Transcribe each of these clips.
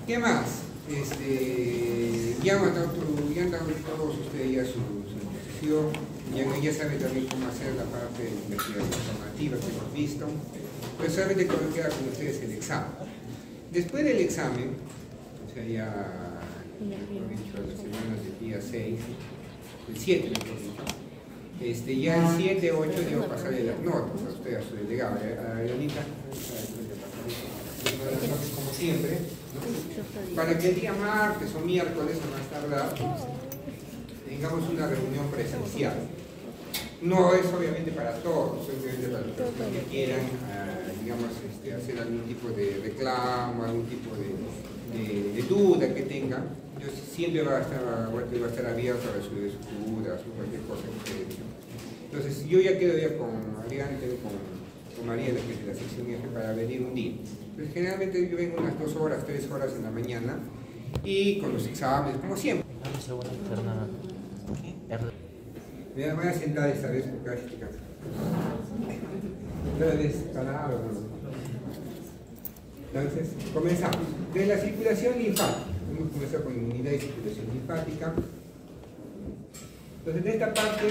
¿Qué más? Ya han dado todos ustedes ya su posición, ya saben también cómo hacer la parte de investigación formativa que hemos visto, pues solamente queda con ustedes el examen. Después del examen, o sea, ya, mejor dicho, las semanas del día 6, el 7, mejor dicho, ya el 7, 8 debo pasarle las notas a usted, a su delegado, a Leonita, las notas como siempre, ¿no? Para que el día martes o miércoles a más tardar tengamos una reunión presencial. No es obviamente para todos, obviamente para los que quieran, digamos, hacer algún tipo de reclamo, algún tipo de duda que tengan. Yo siempre va a estar abierto a resolver sus dudas o cualquier cosa que ustedes digan. Entonces, yo ya quedo ya con Adrián, quedo con Mariela, que es de la sección F, para venir un día. Entonces, generalmente yo vengo unas 2 horas, 3 horas en la mañana y con los exámenes, como siempre. Me voy a sentar esta vez porque casi te cansa. Otra vez, palabra. Entonces, comenzamos. De la circulación linfática. Hemos comenzado con unidad de circulación linfática. Entonces, de esta parte,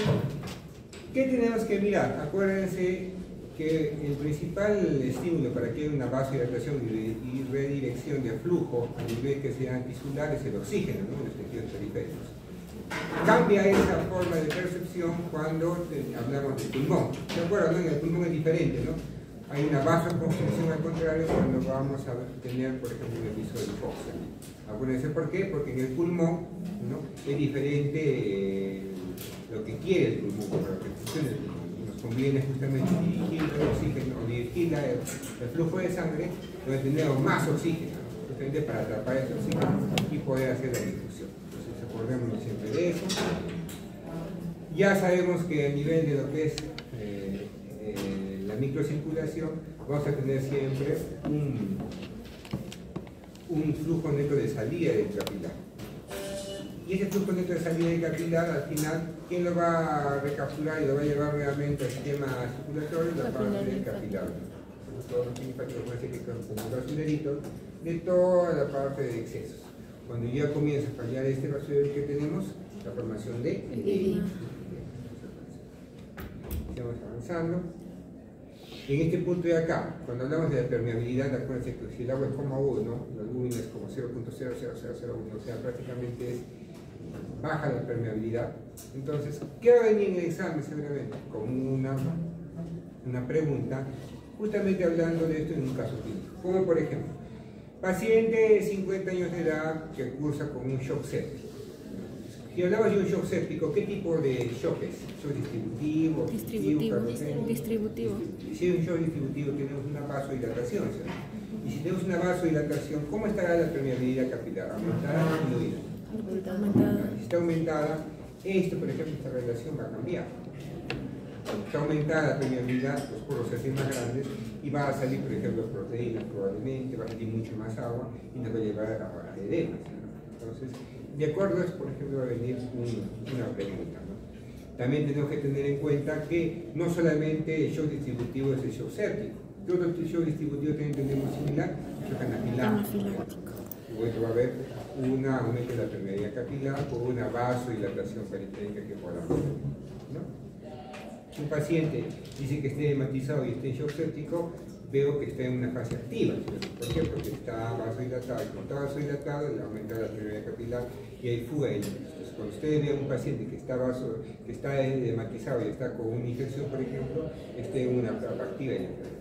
¿qué tenemos que mirar? Acuérdense que el principal estímulo para que haya una vasodilatación y redirección de flujo a nivel que sea tisular es el oxígeno, ¿no? En los tejidos periféricos. Cambia esa forma de percepción cuando hablamos del pulmón. ¿De acuerdo? ¿No? En el pulmón es diferente, ¿no? Hay una vasoconstricción al contrario cuando vamos a tener, por ejemplo, un episodio de hipoxia. Acuérdense por qué, porque en el pulmón, ¿no? Es diferente lo que quiere el pulmón, para que funcione el pulmón. Nos conviene justamente dirigir el oxígeno, o dirigir el flujo de sangre, donde tenemos más oxígeno, ¿no? Justamente para atrapar ese oxígeno y poder hacer la difusión. Acordémonos siempre de eso. Ya sabemos que a nivel de lo que es la microcirculación, vamos a tener siempre un flujo neto de salida del capilar. Y ese flujo neto de salida del capilar, al final, ¿quién lo va a recapturar y lo va a llevar nuevamente al sistema circulatorio? La parte del capilar. Todos los linfáticos pueden ser que como basureritos de toda la parte de excesos. Cuando ya comienza a fallar este basurero que tenemos, la formación de edema. Estamos avanzando. En este punto de acá, cuando hablamos de la permeabilidad, acuérdense que si el agua es como 1, la luna es como 0.00001, o sea, prácticamente baja la permeabilidad. Entonces, ¿qué va a venir en el examen seguramente? Con una pregunta, justamente hablando de esto en un caso clínico. Como por ejemplo, paciente de 50 años de edad que cursa con un shock séptico. Si hablamos de un shock séptico, ¿qué tipo de shock es? ¿Shock distributivo? Distributivo. Si es un shock distributivo, tenemos una vasodilatación, ¿cierto? Y si tenemos una vasodilatación, ¿cómo estará la permeabilidad capilar? ¿Aumentada o disminuida? Aumentada. Si está aumentada, esto, por ejemplo, esta relación va a cambiar. Está aumentada la permeabilidad, los poros se hacen más grandes y va a salir, por ejemplo, proteínas probablemente, va a salir mucho más agua y nos va a llevar a edemas, ¿no? Entonces, de acuerdo a eso, por ejemplo, va a venir una pregunta, ¿no? También tenemos que tener en cuenta que no solamente el shock distributivo es el shock séptico, ¿qué otro shock distributivo también tenemos similar? El shock anafiláctico. Luego va a haber un aumento de la permeabilidad capilar o una vasodilatación periférica que podamos ver, ¿no? Si un paciente dice que esté hematizado y esté en shock séptico, veo que está en una fase activa. ¿Por qué? Porque está vasodilatado. Y como está vasodilatado, le aumenta la permeabilidad capilar y hay fuga de líquidos. Entonces, cuando ustedes vean un paciente que está hematizado y está con una infección, por ejemplo, esté en una etapa activa de la enfermedad.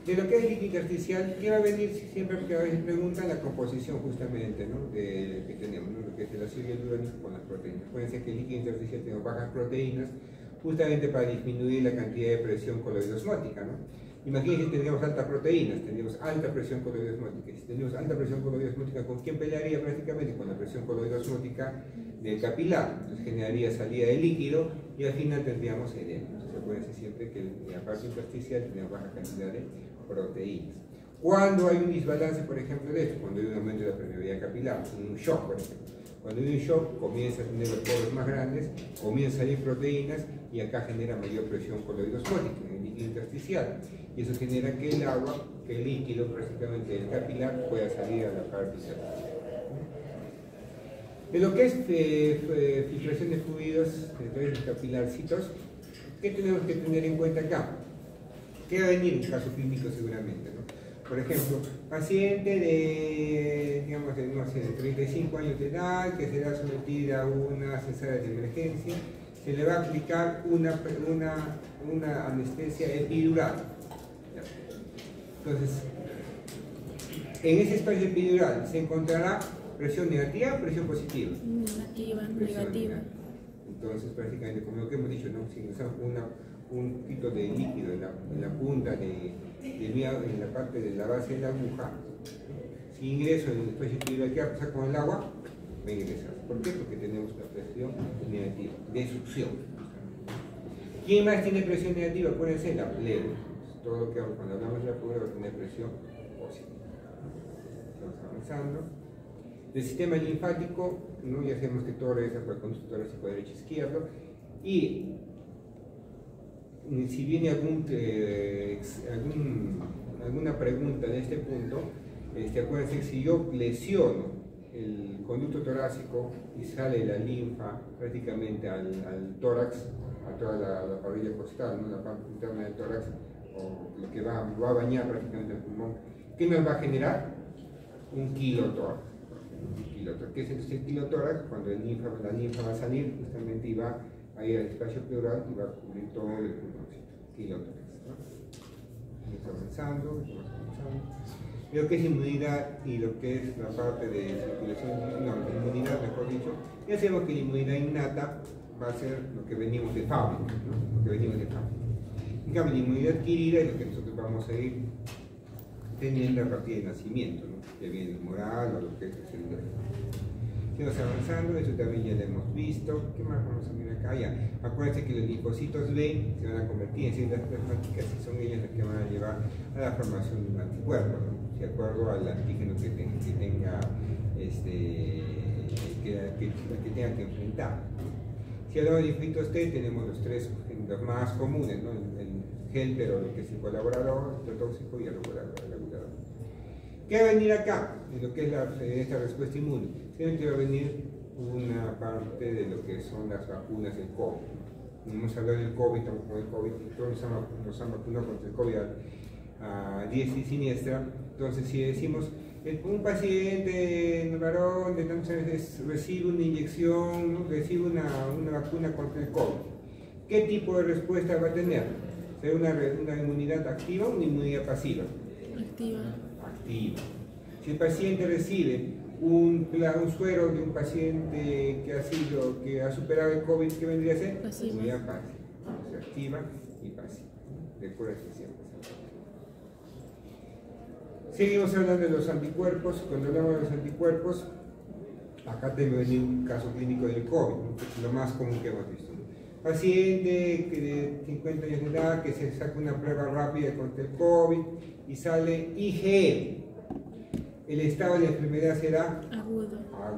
De lo que es líquido intersticial, ¿qué va a venir siempre? Porque a veces preguntan la composición justamente, ¿no? Que tenemos, ¿no? Lo que es el ácido hialurónico con las proteínas. Acuérdense que el líquido intersticial tiene bajas proteínas, justamente para disminuir la cantidad de presión coloidosmótica, ¿no? Imagínense que tendríamos altas proteínas, tendríamos alta presión coloidosmótica. Si tenemos alta presión coloidosmótica, ¿con quién pelearía prácticamente? Con la presión coloidosmótica del capilar. Entonces generaría salida de líquido y al final tendríamos edema. Entonces acuérdense siempre que en la parte intersticial tenemos baja cantidad de proteínas. Cuando hay un desbalance, por ejemplo, de esto, cuando hay un aumento de la permeabilidad capilar, un shock, por ejemplo. Cuando hay un shock, comienza a tener los poros más grandes, comienzan a salir proteínas y acá genera mayor presión coloidosmótica. En el líquido intersticial, y eso genera que el agua, que el líquido prácticamente del capilar pueda salir a la parte interna. De lo que es filtración de fluidos de los capilarcitos, ¿qué tenemos que tener en cuenta acá? ¿Qué va a venir un caso clínico seguramente, ¿no? Por ejemplo, paciente de, digamos, de 35 años de edad que será sometida a una cesárea de emergencia, se le va a aplicar una anestesia epidural. Entonces, en ese espacio epidural se encontrará presión negativa o presión positiva. Negativa. Entonces, prácticamente, como lo que hemos dicho, ¿no? Si usamos un poquito de líquido en la punta en la parte de la base de la aguja, si ingreso en el espacio epidural, ¿qué va a pasar con el agua? Va a ingresar. ¿Por qué? Porque tenemos una presión negativa, de succión. ¿Quién más tiene presión negativa? Acuérdense, la plebe. Todo lo que cuando hablamos de la plebe va a tener presión positiva. Estamos avanzando. Del sistema linfático, ¿no? Ya sabemos que todo regresa por el conducto torácico derecho e izquierdo. Y si viene alguna pregunta de este punto, acuérdense que si yo lesiono el conducto torácico y sale la linfa prácticamente al tórax, a toda la parrilla costal, ¿no? La parte interna del tórax, o lo que va a bañar prácticamente el pulmón, ¿qué nos va a generar? Un kilotórax. ¿Qué es el kilotórax? Cuando la linfa va a salir justamente y va a ir al espacio pleural y va a cubrir todo el pulmoncito. Kilotórax, ¿no? Estamos avanzando. Lo que es inmunidad y lo que es la parte de circulación, inmunidad mejor dicho, ya sabemos que la inmunidad innata va a ser lo que venimos de fábrica, ¿no? Lo que venimos de fábrica. En cambio, la inmunidad adquirida es lo que nosotros vamos a ir teniendo a partir del nacimiento, ¿no? Ya viene el moral o lo que es el celular. Seguimos avanzando, eso también ya lo hemos visto. ¿Qué más vamos a ver acá? Ya, acuérdense que los linfocitos B se van a convertir en células plasmáticas y son ellas las que van a llevar a la formación de un anticuerpo, ¿no? De acuerdo al antígeno que tenga que enfrentar. Si hablamos de linfocitos T, tenemos los más comunes, ¿no? El helper o lo que es el colaborador, el tóxico y el regulador. ¿Qué va a venir acá? En lo que es esta respuesta inmune. Siempre va a venir una parte de lo que son las vacunas del COVID. Hemos hablado del COVID, estamos con el COVID, todos nos han vacunado contra el COVID a 10 y siniestra. Entonces, si decimos, un paciente, un varón de tantos años recibe una inyección, ¿no? Recibe una vacuna contra el COVID, ¿qué tipo de respuesta va a tener? ¿Será una inmunidad activa o una inmunidad pasiva? Activa. Si el paciente recibe un suero de un paciente que ha superado el COVID, ¿qué vendría a ser? Pasiva. Inmunidad pasiva. O sea, activa y pasiva. Recuerda que siempre. Seguimos hablando de los anticuerpos. Cuando hablamos de los anticuerpos, acá tengo venir un caso clínico del COVID, ¿no? Que es lo más común que hemos visto, ¿no? Paciente que de 50 años de edad que se saca una prueba rápida contra el COVID y sale IgE. El estado de la enfermedad será agudo, ¿no?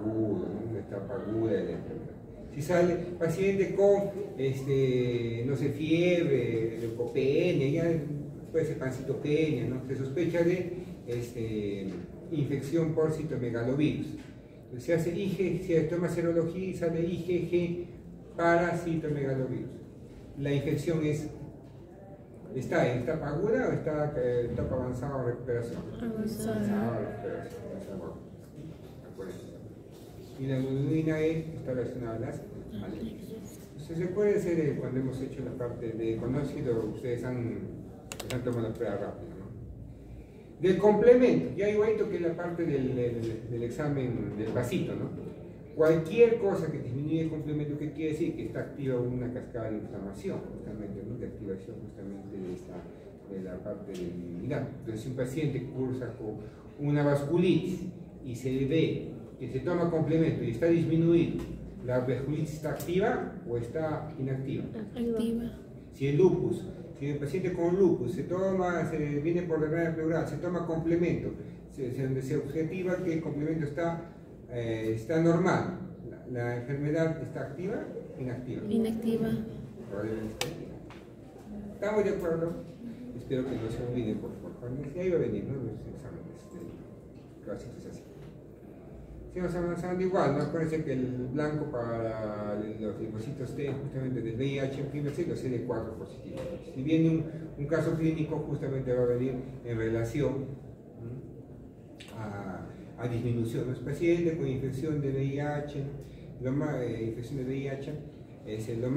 Una etapa aguda de la enfermedad. Si sale paciente con, no sé, fiebre, leucopenia, ya puede ser pancitopenia, ¿no? Se sospecha de infección por citomegalovirus. Entonces se hace IgG, se toma serología y sale IgG para citomegalovirus. La infección ¿está en etapa aguda o está en etapa avanzada o recuperación? avanzada. Recuperación. Y la globulina E está relacionada a las alérgicas. Entonces se puede hacer cuando hemos hecho la parte de conocido, ustedes han tomado la prueba rápida, ¿no? Del complemento, ya igualito que la parte del examen del vasito, ¿no? Cualquier cosa que disminuye el complemento, ¿qué quiere decir? Que está activa una cascada de inflamación, justamente, ¿no? De activación justamente de la parte de la inmunidad. Entonces, si un paciente cursa con una vasculitis y se ve que se toma complemento y está disminuido, ¿la vasculitis está activa o está inactiva? Activa. Si el lupus, si el paciente con lupus se viene por la vena pleural, se toma complemento, se objetiva que el complemento está normal, la enfermedad está activa, inactiva. Inactiva. Probablemente está activa. ¿Estamos de acuerdo? Espero que no se olviden, por favor. Y ahí va a venir, ¿no? Los exámenes clásicos así. Seguimos avanzando igual, ¿no? Acuérdense que el blanco para los linfocitos T justamente del VIH en primer ciclo es CD4 positivo. Si viene un caso clínico, justamente va a venir en relación a disminución. Los pacientes con infección de VIH, infección de VIH, lo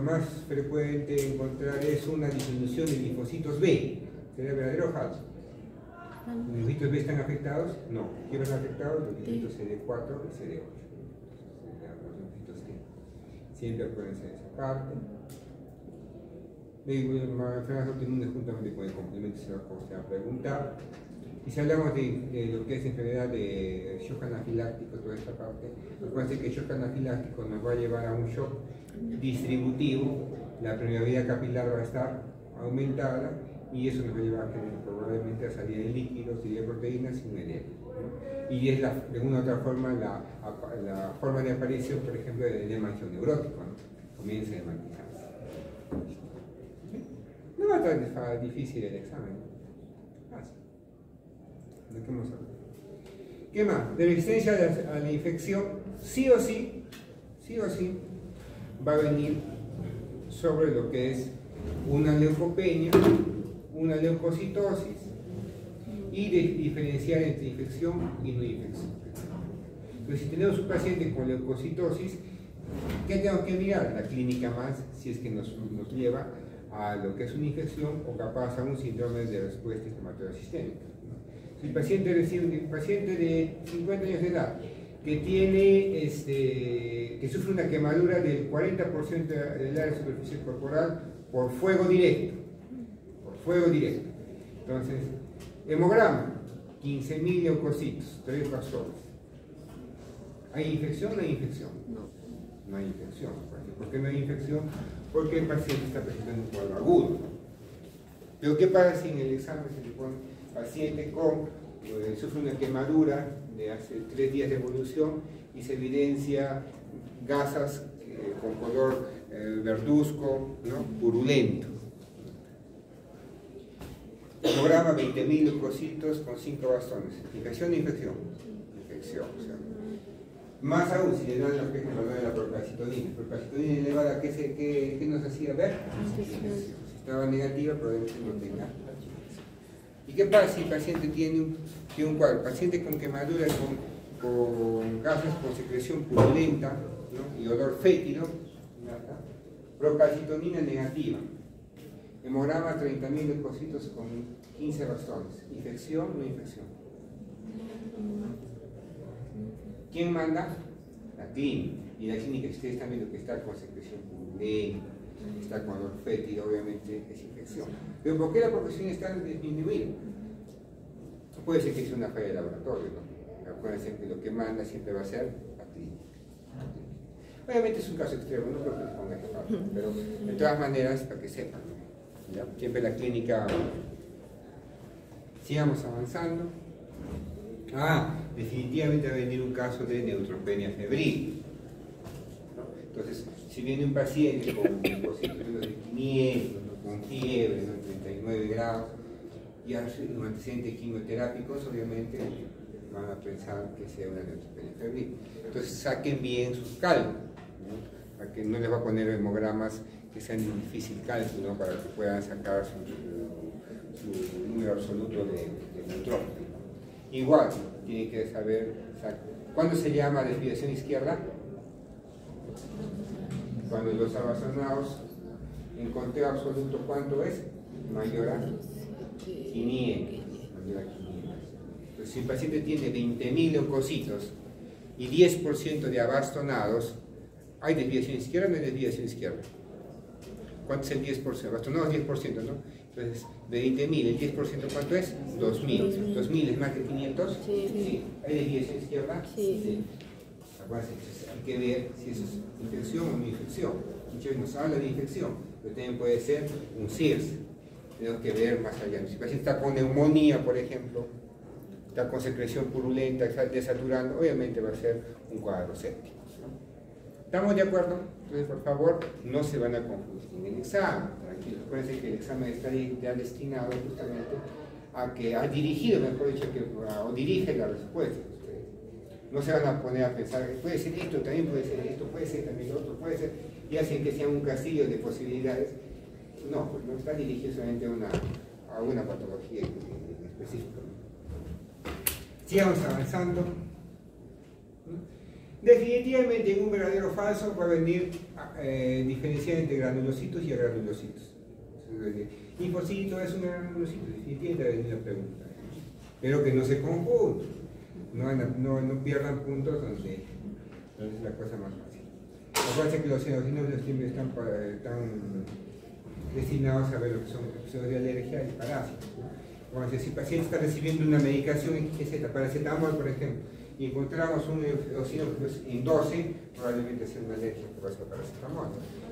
más frecuente encontrar es una disminución de linfocitos B. ¿Sería verdadero o falso? ¿Los linfocitos B están afectados? No. ¿Qué van afectados? Los linfocitos CD4 y CD8. Los linfocitos T. Siempre acuérdense de esa parte. Enfermedades autoinmunes juntamente con el complemento se va a preguntar. Y si hablamos de lo que es enfermedad de shock anafiláctico, toda esta parte, acuérdense que el shock anafiláctico nos va a llevar a un shock distributivo, la permeabilidad capilar va a estar aumentada y eso nos va a llevar probablemente a salida de líquidos y de proteínas sin edema, ¿no? Y es de una u otra forma la forma de aparición, por ejemplo, del edema neurótico, ¿no? Comienza a hematizarse. No va a estar difícil el examen, ¿no? Fácil. ¿De qué hemos hablado? ¿Qué más? De resistencia a la infección, sí o sí, va a venir sobre lo que es una leucopenia, una leucocitosis y de diferenciar entre infección y no infección. Entonces, si tenemos un paciente con leucocitosis, ¿qué tenemos que mirar? La clínica más, si es que nos lleva a lo que es una infección o capaz a un síndrome de respuesta inflamatoria sistémica. Si el paciente un paciente de 50 años de edad que tiene, que sufre una quemadura del 40% del área de superficie corporal por fuego directo, entonces, hemograma, 15.000 leucocitos, 3 bastones. ¿Hay infección o no hay infección? No hay infección. ¿Por qué no hay infección? Porque el paciente está presentando un cuadro agudo. Pero ¿qué pasa si en el examen se le pone paciente sufre una quemadura de hace 3 días de evolución y se evidencia gasas con color verduzco, ¿no? Purulento? Hemograma, 20.000 leucocitos con 5 bastones. ¿Infección o infección? Infección. O sea, más aún si le dan los que de la procalcitonina. Procalcitonina elevada, ¿qué nos hacía ver? Si estaba negativa, probablemente no tenga. ¿Y qué pasa si el paciente tiene un cuadro? Paciente con quemadura, con gases con secreción purulenta, ¿no? Y olor fétido, procalcitonina negativa. Hemograma, 30.000 leucocitos con 15 bastones. ¿Infección o no infección? ¿Quién manda? La clínica. Y la clínica, ustedes están viendo que está con secreción purulenta, está con olor fétido, obviamente es infección. Pero ¿por qué la profesión está disminuida? Puede ser que es una falla de laboratorio, ¿no? Acuérdense que lo que manda siempre va a ser la clínica. Obviamente es un caso extremo, no creo que les ponga esta parte, pero de todas maneras, para que sepan, ¿no? ¿Ya? Siempre la clínica. Sigamos avanzando. Definitivamente va a venir un caso de neutropenia febril, ¿no? Entonces, si viene un paciente con positivo de 500, ¿no? Con fiebre, ¿no? 39 grados, y hace un antecedente quimioterápicos, obviamente van a pensar que sea una neutropenia febril. Entonces, saquen bien sus cálculos, ¿no? Para que no les va a poner hemogramas que sean de difícil cálculo, ¿no? Para que puedan sacar su número absoluto de neutrófilos. Igual, tienen que saber, ¿cuándo se llama desviación izquierda? Cuando los abastonados en conteo absoluto, ¿cuánto es? Mayor a 500. Entonces, si el paciente tiene 20.000 leucocitos y 10% de abastonados, ¿hay desviación izquierda o no hay desviación izquierda? ¿Cuánto es el 10%? Abastonados 10%, ¿no? Entonces, de 20.000, ¿el 10% cuánto es? 2.000. ¿2.000 es más que 500? Sí. ¿Hay desviación izquierda? Sí. Hay que ver si eso es infección o no infección. Muchas veces nos habla de infección, pero también puede ser un CIRS. Tenemos que ver más allá. Si el paciente está con neumonía, por ejemplo, está con secreción purulenta, está desaturando, obviamente va a ser un cuadro séptico, ¿no? ¿Estamos de acuerdo? Entonces, por favor, no se van a confundir en el examen. Tranquilos, acuérdense que el examen está ya destinado justamente a dirigido, mejor dicho, o dirige la respuesta. No se van a poner a pensar que puede ser esto, también puede ser esto, puede ser también lo otro, puede ser, y hacen que sea un castillo de posibilidades. No, pues no está dirigido solamente a una patología en específico. Sigamos avanzando. Definitivamente en un verdadero falso va a venir diferenciar entre granulocitos y agranulocitos. Linfocito es un granulocito, definitivamente va a venir la pregunta. Pero que no se confundan, no pierdan puntos donde es la cosa más fácil. Acuérdense que los eosinofilos siempre están destinados a ver lo que son episodios de alergia y parásitos. Como si el paciente está recibiendo una medicación, etc., paracetamol, por ejemplo, y encontramos un eosinófilo en 12, probablemente sea una alergia por ese paracetamol.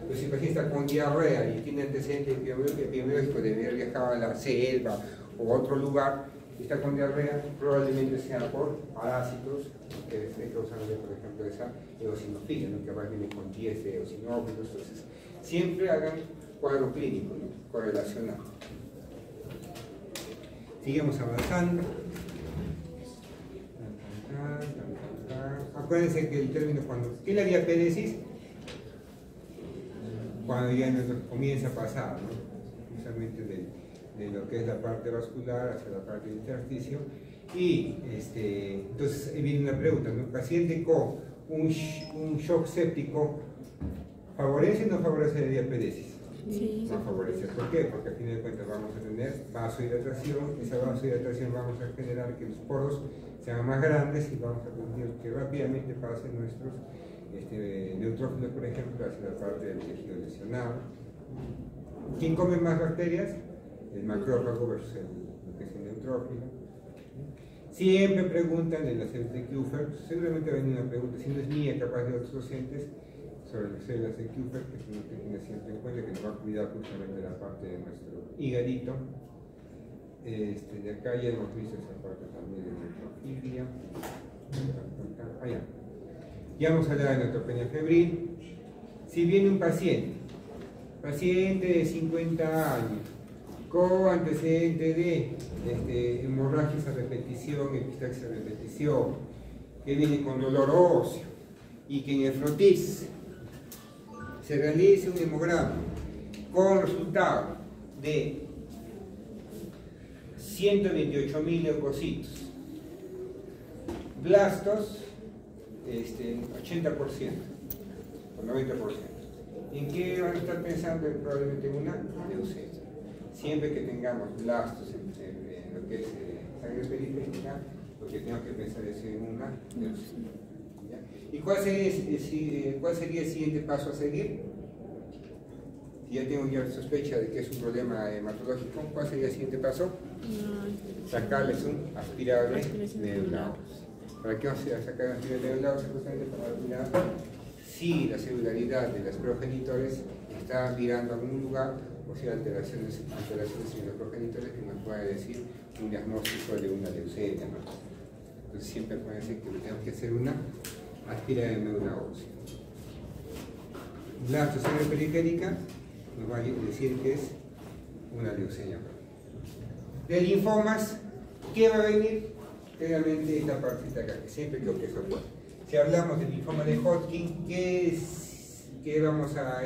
Pero si el paciente está con diarrea y tiene antecedentes epidemiológicos de haber viajado a la selva o a otro lugar, y está con diarrea, probablemente sea por parásitos que estén causando, por ejemplo, esa eosinofilia, ¿no? Que va a venir con 10 eosinófilos. Entonces, siempre hagan cuadro clínico, ¿no? Correlacionado. Sigamos avanzando. Acuérdense que el término ¿qué es la diapéresis? Cuando ya comienza a pasar, ¿no? Justamente de lo que es la parte vascular hacia la parte del intersticio. Y entonces viene una pregunta, ¿no? ¿Paciente con un shock séptico favorece o no favorece la diapéresis? Sí. No favorece. ¿Por qué? Porque al fin de cuentas vamos a tener vasodilatación, esa vasodilatación vamos a generar que los poros sean más grandes y vamos a permitir que rápidamente pasen nuestros neutrófilos, por ejemplo, hacia la parte del tejido lesionado. ¿Quién come más bacterias? El macrófago versus lo que es el neutrófilo. Siempre preguntan en las células de Kupffer, seguramente va a venir una pregunta, si no es mía, capaz de otros docentes, sobre las células de Kupffer, que es uno que tiene siempre en cuenta, que nos va a cuidar justamente la parte de nuestro hígadito. De acá ya hemos visto esa parte también de neutrofilia. Allá. Ya vamos a hablar de neutropenia febril. Si viene un paciente de 50 años, con antecedente de hemorragias a repetición, epistaxis a repetición, que viene con dolor óseo y que en el frotis se realice un hemograma con resultado de 128.000 leucocitos, blastos 80% o 90%. ¿En qué van a estar pensando? Probablemente en una leucemia. Siempre que tengamos blastos en lo que es sangre periférica, lo que tenemos que pensar es en una leucemia. ¿Y cuál sería el siguiente paso a seguir? Si ya tengo ya sospecha de que es un problema hematológico, ¿cuál sería el siguiente paso? Sacarles un aspirable neurulaus. ¿Para qué vamos a sacar un aspirable neurulaus? Justamente para mirar si la celularidad de los progenitores está mirando a algún lugar, o si hay alteraciones en los progenitores que nos pueda decir un diagnóstico de una leucemia, ¿no? Entonces siempre puede ser que tenemos que hacer una aspirable neurulaus. Blasto sangre periférica nos va a decir que es una leucemia. De linfomas, ¿qué va a venir? Realmente esta partita acá, que siempre creo que eso fue. Si hablamos del linfoma de Hodgkin, ¿qué vamos a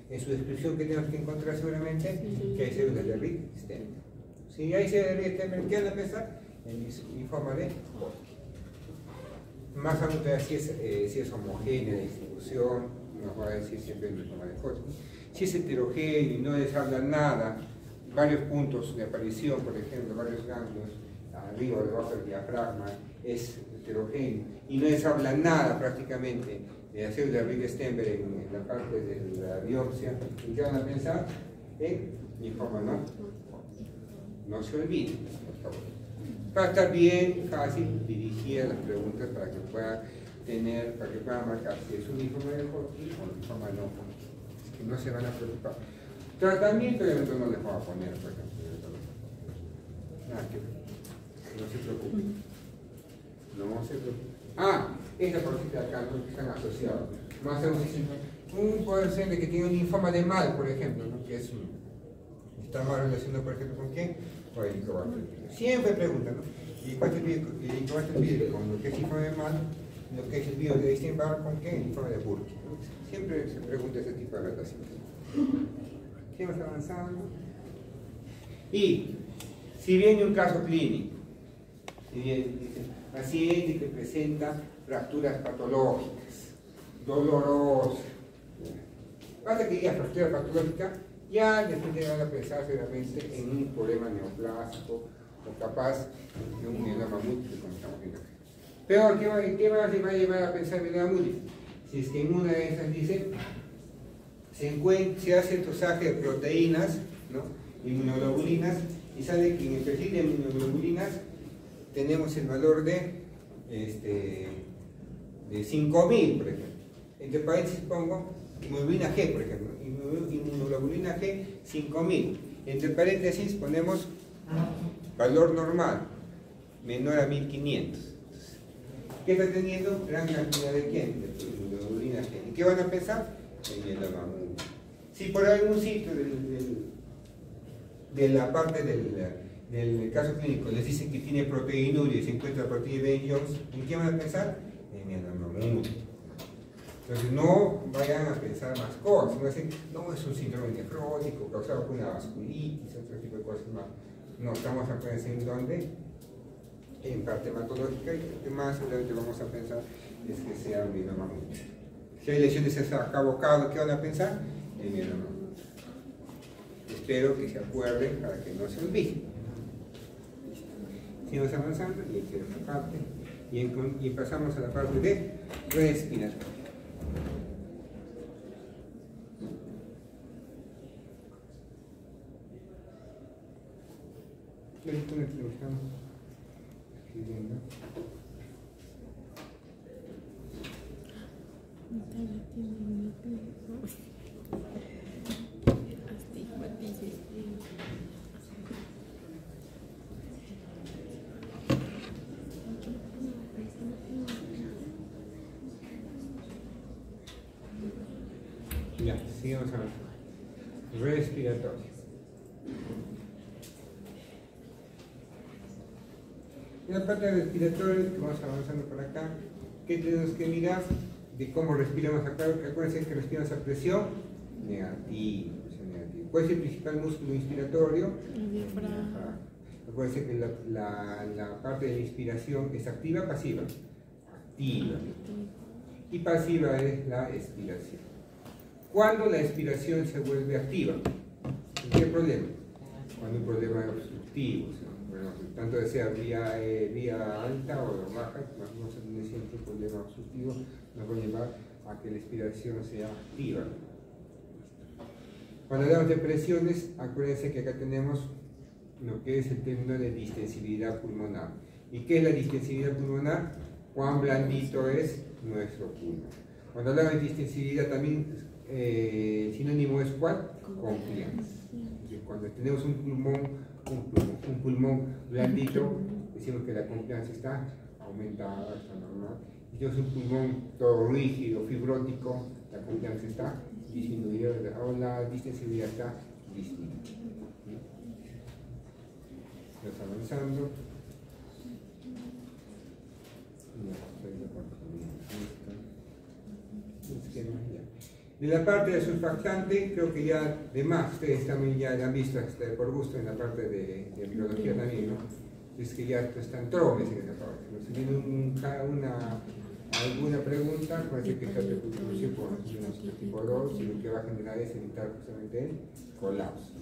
en su descripción que tenemos que encontrar seguramente? Que hay células de Rick-Stemmel. Si hay células de Rick-Stemmel, ¿qué van a pensar? El linfoma de Hodgkin. Más aún si es homogénea la distribución, nos va a decir siempre el linfoma de Hodgkin. Si es heterogéneo y no les habla nada, varios puntos de aparición, por ejemplo, varios ganglios, arriba o debajo del diafragma, es heterogéneo y no les habla nada prácticamente de la célula de Rick-Stemmel en la parte de la biopsia. ¿En qué van a pensar? En linfoma, ¿no? No se olviden, por favor. Para estar bien fácil dirigir las preguntas para que puedan marcar si es un linfoma de Hodgkin o un linfoma no Hodgkin. Que no se van a preocupar. Tratamiento obviamente no les vamos a poner, por ejemplo. Nada que ver. No se preocupen. No se preocupen. Esta porcita de acá no están asociados. Más puede ser de que tiene un linfoma de Mal, por ejemplo, ¿no? Que es está más relacionado, por ejemplo, ¿con quién? Con el Helicobacter pylori. Siempre preguntan, ¿no? ¿Y cuál es el Helicobacter pylori? Con lo que es linfoma de Mal, lo que es el virus de Epstein-Barr, ¿con qué? El linfoma de Burkitt, ¿no? Siempre se pregunta ese tipo de relaciones. Seguimos avanzando. Y si viene un caso clínico, si viene paciente que presenta fracturas patológicas, dolorosas, pasa que ya fractura patológica, ya después llegan a pensar seguramente en un problema neoplásico o capaz de un mieloma múltiple, como estamos viendo acá. Pero, ¿qué va a llevar a pensar en mieloma múltiple? Si es que en una de esas dice, se hace dosaje de proteínas, ¿no? Inmunoglobulinas, y sale que en el perfil de inmunoglobulinas tenemos el valor de 5.000, por ejemplo. Entre paréntesis pongo inmunoglobulina G, por ejemplo. Inmunoglobulina G, 5.000. Entre paréntesis ponemos valor normal, menor a 1.500. ¿Qué está teniendo? Gran cantidad de quién? De inmunoglobulina G. ¿Y qué van a pensar? En mieloma múltiple. Si por algún sitio de la parte del caso clínico les dicen que tiene proteinuria y se encuentra proteína de Ben-Jones, ¿en qué van a pensar? En mieloma múltiple. Entonces no vayan a pensar más cosas, no decir, no, es un síndrome nefrótico causado por una vasculitis, otro tipo de cosas más. No, estamos a pensar en dónde, en parte hematológica, y lo que más seguramente vamos a pensar es que sea un mieloma múltiple. Si hay lesiones a cabo, ¿qué van a pensar? En mieloma múltiple. Espero que se acuerden para que no se olviden. Seguimos avanzando y aquí esta parte y pasamos a la parte de respiratorio. Esto lo estamos escribiendo. Ya, sigamos avanzando. Respiratorio. En la parte respiratoria, vamos avanzando por acá. ¿Qué tenemos que mirar? De cómo respiramos acá. Acuérdense que respiramos a presión negativa. ¿Cuál es el principal músculo inspiratorio? El diafragma. Acuérdense que la parte de la inspiración es activa o pasiva. Activa. Y pasiva es la expiración. ¿Cuándo la expiración se vuelve activa? ¿En qué problema? Cuando un problema es obstructivo, bueno, tanto sea vía alta o baja, no se tiene siempre un problema obstructivo, nos va a llevar a que la expiración sea activa. Cuando hablamos de presiones, acuérdense que acá tenemos lo que es el término de distensibilidad pulmonar. ¿Y qué es la distensibilidad pulmonar? Cuán blandito es nuestro pulmón. Cuando hablamos de distensibilidad también, el sinónimo es ¿cuál? Confianza. Cuando tenemos un pulmón blandito, decimos que la confianza está aumentada, está normal. Si tenemos un pulmón todo rígido, fibrótico, la confianza está disminuida, o la distensibilidad está disminuida. Estamos avanzando. De la parte de surfactante, creo que ya de más, ustedes también ya han visto por gusto en la parte de biología también, ¿no? Es que ya están tromes en esa parte. Si tiene alguna pregunta, puede que esta reproducción por tipo 2 y lo que va a generar es evitar justamente el colapso.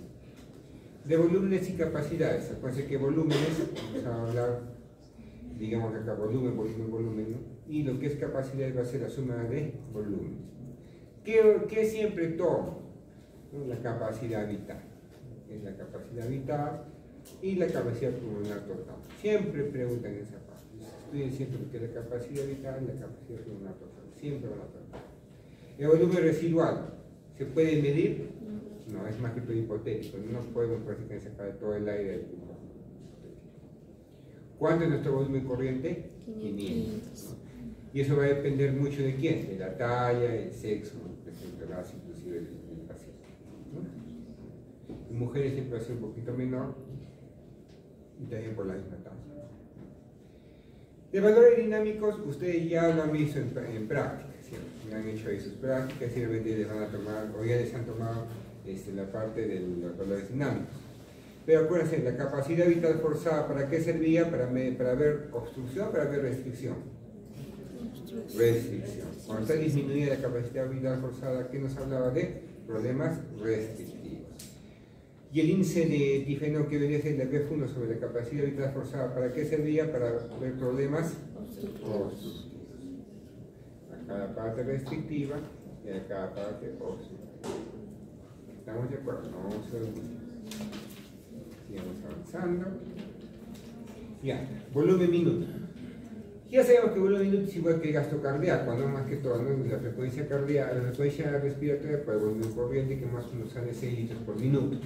De volúmenes y capacidades, acuérdense que volúmenes, vamos a hablar, digamos acá, volumen, ¿no? Y lo que es capacidad va a ser la suma de volúmenes. ¿Qué siempre tomo? ¿No? La capacidad vital. Es la capacidad vital y la capacidad pulmonar total. Siempre preguntan esa parte. Estoy diciendo que la capacidad vital y la capacidad pulmonar total. Siempre van a preguntar. El volumen residual, ¿se puede medir? No, es más que todo hipotético. No podemos prácticamente sacar todo el aire del pulmón. ¿Cuánto es nuestro volumen corriente? 500. ¿No? Y eso va a depender mucho de quién, de la talla, el sexo, por ejemplo, inclusive del paciente, ¿no? En mujeres siempre va a ser un poquito menor y también por la misma talla. De valores dinámicos, ustedes ya lo han visto en práctica, ¿cierto? Ya han hecho ahí sus prácticas, siempre les van a tomar, o ya les han tomado la parte de los valores dinámicos. Pero acuérdense, la capacidad vital forzada, ¿para qué servía? Para ver obstrucción, para ver restricción. Restricción. Cuando está disminuida la capacidad vital forzada, ¿qué nos hablaba de? Problemas restrictivos. Y el índice de difenol que debería ser el F1 sobre la capacidad vital forzada, ¿para qué servía? Para ver problemas obstructivos. A cada parte restrictiva y a cada parte obstructiva. ¿Estamos de acuerdo? No se olviden. Sigamos avanzando. Ya, volumen minuto. Ya sabemos que volumen minuto es igual que el gasto cardíaco, ¿no? Más que todo, ¿no? La frecuencia cardíaca, la frecuencia respiratoria por el volumen corriente, que más o menos sale 6 litros por minuto.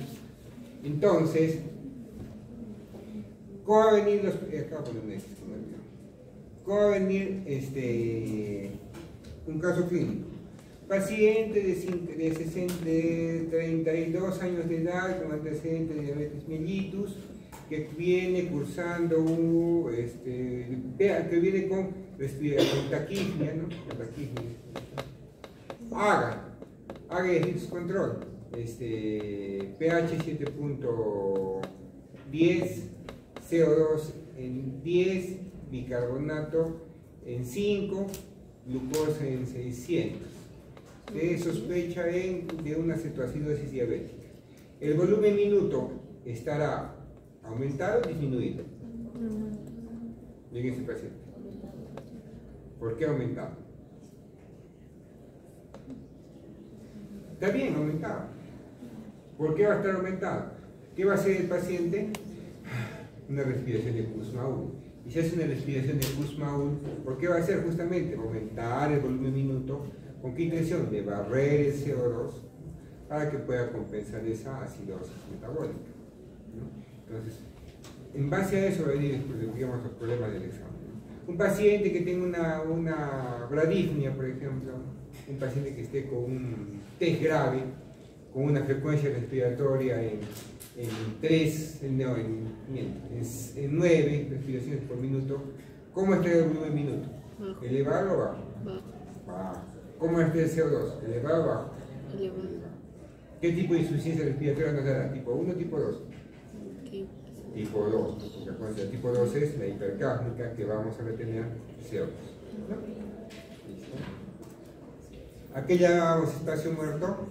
Entonces, ¿cómo va a venir los... ¿Cómo va a venir un caso clínico? Paciente de 32 años de edad con antecedentes de diabetes mellitus, que viene cursando, que viene con taquipnea, ¿no? Haga ejercicio control, pH 7.10, CO2 en 10, bicarbonato en 5, glucosa en 600. Se sospecha de una cetoacidosis diabética. El volumen minuto estará aumentado o disminuido en ese paciente. ¿Por qué aumentado? Está bien aumentado. ¿Por qué va a estar aumentado? ¿Qué va a hacer el paciente? Una respiración de Kussmaul. Y si hace una respiración de Kussmaul, ¿por qué va a hacer? Justamente aumentar el volumen minuto. ¿Con qué intención? De barrer el CO2 para que pueda compensar esa acidosis metabólica, ¿no? Entonces, en base a eso va a venir, digamos, los problemas del examen. Un paciente que tenga una bradipnea, por ejemplo, un paciente que esté con un test grave, con una frecuencia respiratoria en 9 respiraciones por minuto, ¿cómo está el volumen minuto? ¿Elevado o bajo? Bajo. ¿Cómo está el CO2? ¿Elevado o bajo? Elevado. ¿Qué tipo de insuficiencia respiratoria nos dará? ¿Tipo 1 o tipo 2? Tipo 2, porque acuérdense, el tipo 2 es la hipercápnica que vamos a retener CO2. ¿No? ¿Listo? Aquí ya llamamos espacio muerto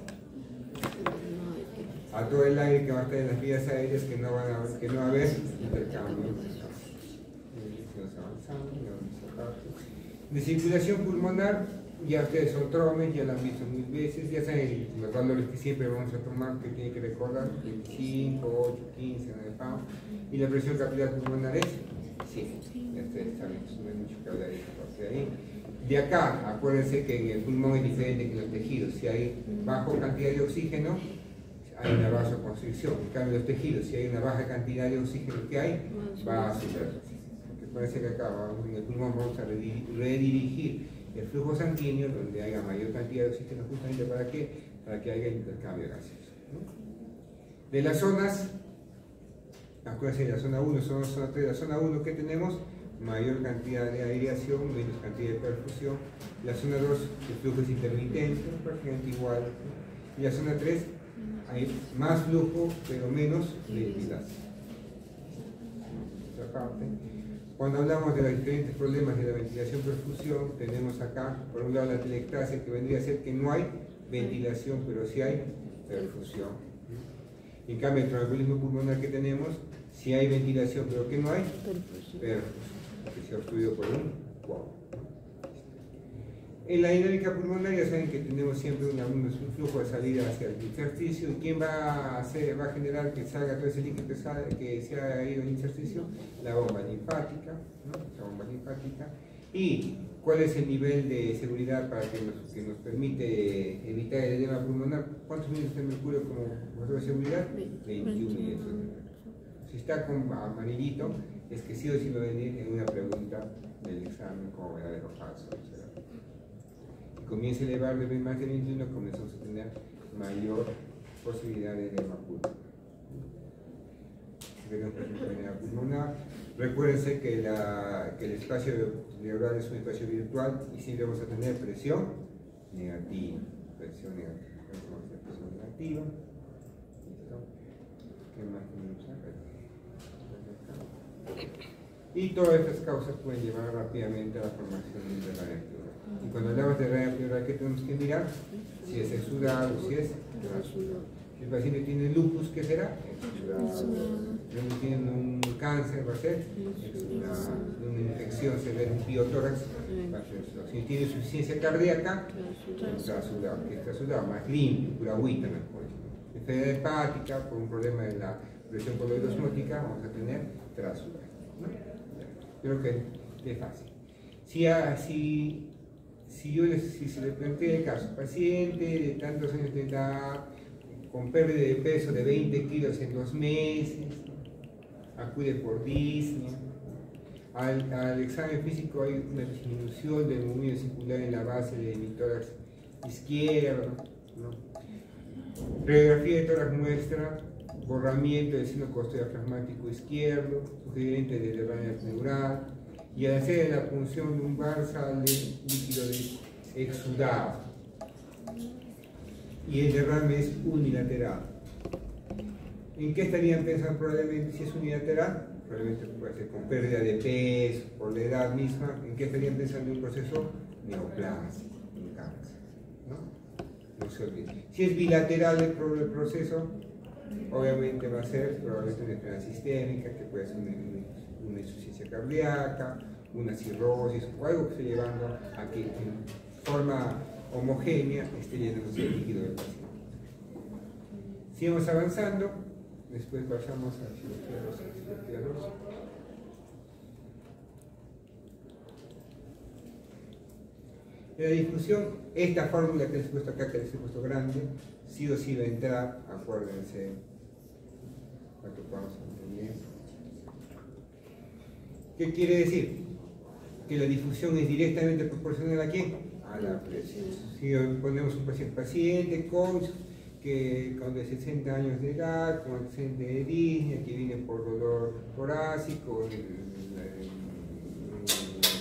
a todo el aire que va a estar en las vías aéreas que no va a haber intercambio. De circulación pulmonar, ya ustedes son tromes, ya lo han visto mil veces, ya saben los valores que siempre vamos a tomar, que tienen que recordar, 25, 8, 15, 9 pounds, y la presión capilar pulmonar es 100. Ya ustedes saben, no hay mucho que hablar de ahí. De acá, acuérdense que en el pulmón es diferente que en los tejidos. Si hay baja cantidad de oxígeno, hay una vasoconstricción. En cambio, los tejidos, si hay una baja cantidad de oxígeno que hay, va a subir. Porque parece que acá en el pulmón vamos a redirigir el flujo sanguíneo donde haya mayor cantidad de oxígeno, justamente ¿para qué? Para que haya intercambio gaseoso, ¿no? De las zonas, acuérdense de la zona 1, zona 3, la zona 1 que tenemos, mayor cantidad de aireación, menos cantidad de perfusión. La zona 2, el flujo es intermitente, prácticamente igual. Y la zona 3, hay más flujo, pero menos ventilación. Esta parte. Cuando hablamos de los diferentes problemas de la ventilación-perfusión, tenemos acá, por un lado, la telectasia, que vendría a ser que no hay ventilación, pero sí hay perfusión. En cambio, el tromboembolismo pulmonar que tenemos, sí hay ventilación, pero que no hay perfusión, que se ha obstruido por un coágulo. En la dinámica pulmonar ya saben que tenemos siempre un flujo de salida hacia el intersticio. ¿Y quién va a generar que salga todo ese líquido que se ha ido al intersticio? La bomba linfática, ¿no? La bomba linfática. ¿Y cuál es el nivel de seguridad para que nos permite evitar el edema pulmonar? ¿Cuántos mililitros de mercurio como motor de seguridad? 21 mililitros de mercurio. Si está con amarillito, es que sí o sí va a venir en una pregunta del examen como verdadero. verdadero o falso. Si comienza a elevar de más de 21, comenzamos a tener mayor posibilidad de edema pulmonar. Tenemos enfermedad pulmonar. Recuérdense que el espacio pleural es un espacio virtual y siempre vamos a tener presión negativa. Presión negativa. Vamos a hacer presión negativa. ¿Listo? ¿Qué más tenemos acá? Y todas estas causas pueden llevar rápidamente a la formación de derrame pleural. Y cuando hablamos de derrame pleural, ¿qué tenemos que mirar? Si es exudado o si es transudado. Si el paciente tiene lupus, ¿qué será? Exudado. Si tiene un cáncer, va a ser exudado. Una infección severa, un piotórax, va a ser exudado. Si tiene insuficiencia cardíaca, transudado. Que es transudado, más limpio, pura agüita mejor. Enfermedad hepática, por un problema de la presión coloidosmótica, vamos a tener transudado. ¿No? Creo que es fácil. Si se le plantea el caso, paciente de tantos años de edad, con pérdida de peso de 20 kilos en 2 meses, acude por disnea, al examen físico hay una disminución del movimiento circular en la base de mi tórax izquierdo, ¿no? Radiografía de tórax muestra borramiento del seno costodiafragmático izquierdo, sugerente de derrame pleural, y al hacer la punción lumbar sale líquido exudado. Y el derrame es unilateral. ¿En qué estarían pensando probablemente si es unilateral? Probablemente puede ser con pérdida de peso, por la edad misma. ¿En qué estarían pensando en un proceso neoplásico, un cáncer? No se olviden. Si es bilateral el proceso, obviamente va a ser probablemente una enfermedad sistémica, que puede ser una insuficiencia cardíaca, una cirrosis o algo que esté llevando a que en forma homogénea esté llenándose el líquido del paciente. Sigamos avanzando, después pasamos a cirugía 2. En la discusión, esta fórmula que les he puesto acá, que les he puesto grande, sí o sí va a entrar, acuérdense, para que podamos entender. ¿Qué quiere decir? Que la difusión es directamente proporcional ¿a quién? A la presión. Si ponemos un paciente con de 60 años de edad, con antecedente de disnea, que viene por dolor torácico,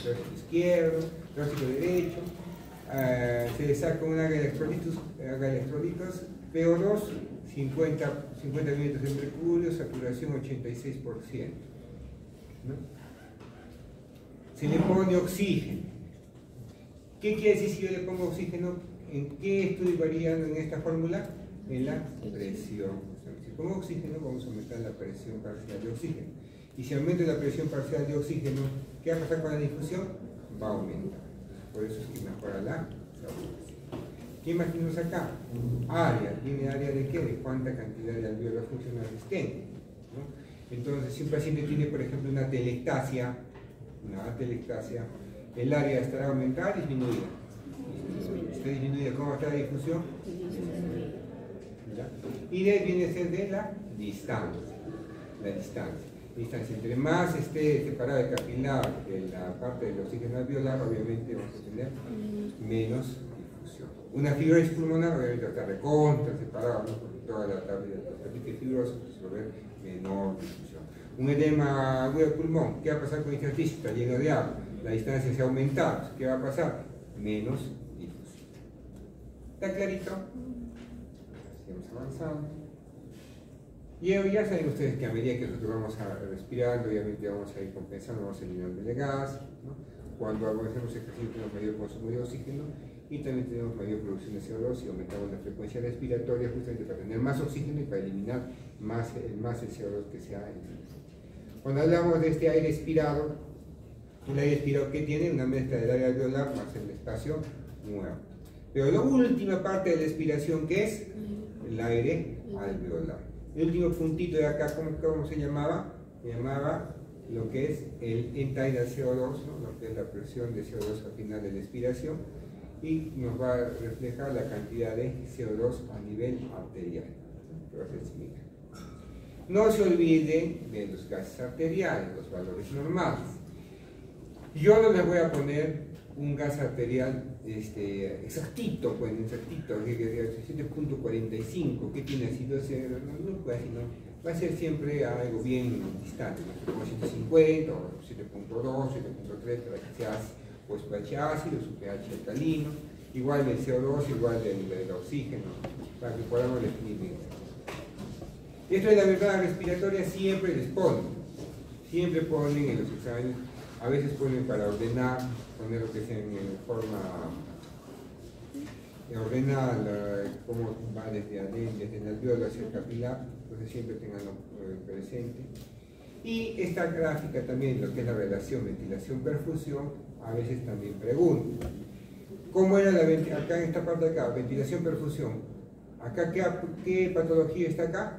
torácico izquierdo, torácico derecho, se le saca un haga electrolitos PO2, 50 mililitros de mercurio, saturación 86%. ¿No? Se le pone oxígeno. ¿Qué quiere decir si yo le pongo oxígeno? ¿En qué estoy variando en esta fórmula? En la presión. Si pongo oxígeno, vamos a aumentar la presión parcial de oxígeno. Y si aumento la presión parcial de oxígeno, ¿qué va a pasar con la difusión? Va a aumentar. Por eso es que mejora la saturación. ¿Qué imaginamos acá? Área. ¿Tiene área de qué? De cuánta cantidad de alvéolos funcionales tiene, ¿no? Entonces, si un paciente tiene, por ejemplo, una atelectasia, el área estará aumentada o disminuida. Está disminuida. ¿Cómo está la difusión? ¿Ya? Y de viene a ser de la distancia. La distancia. Entre más esté separada el capilar de la parte del oxígeno alveolar, obviamente vamos a tener menos difusión. Una fibrosis pulmonar, obviamente está recontra separada, ¿no? Porque toda la tapiz fibrosa va a ver menor difusión. Un edema agudo del pulmón, ¿qué va a pasar con el intersticio? Está lleno de agua, la distancia se ha aumentado, ¿qué va a pasar? Menos difusión. ¿Está clarito? Sigamos avanzando. Y ya saben ustedes que a medida que nosotros vamos respirando, obviamente vamos a ir compensando, vamos eliminando el gas, ¿no? Cuando hacemos ejercicio tenemos mayor consumo de oxígeno y también tenemos mayor producción de CO2 y aumentamos la frecuencia respiratoria justamente para tener más oxígeno y para eliminar más el CO2 que se ha eliminado. Cuando hablamos de este aire expirado, un aire expirado que tiene una mezcla del aire alveolar más el espacio muerto. Pero la última parte de la expiración, ¿qué es? El aire alveolar. El último puntito de acá, ¿cómo se llamaba? Se llamaba lo que es el end-tidal CO2, ¿no? Lo que es la presión de CO2 al final de la expiración, y nos va a reflejar la cantidad de CO2 a nivel arterial, ¿no? Que va a ser similar. No se olviden de los gases arteriales, los valores normales. Yo no les voy a poner un gas arterial exactito, pues exactito, 7.45, ¿qué tiene así? No puede así, no. Va a ser siempre algo bien distante, ¿no? Como 750 o 7.2, 7.3 para que sea pues pH ácido, su pH alcalino, igual del CO2, igual del oxígeno, para que podamos definir bien. Esto de la membrana respiratoria siempre les ponen en los exámenes, a veces ponen para ordenar, poner lo que sea en forma, ordenar cómo va desde el alveolo hacia el capilar, entonces siempre tenganlo presente. Y esta gráfica también, lo que es la relación ventilación-perfusión, a veces también preguntan. ¿Cómo era acá en esta parte de acá? Ventilación-perfusión. Acá, ¿qué patología está acá?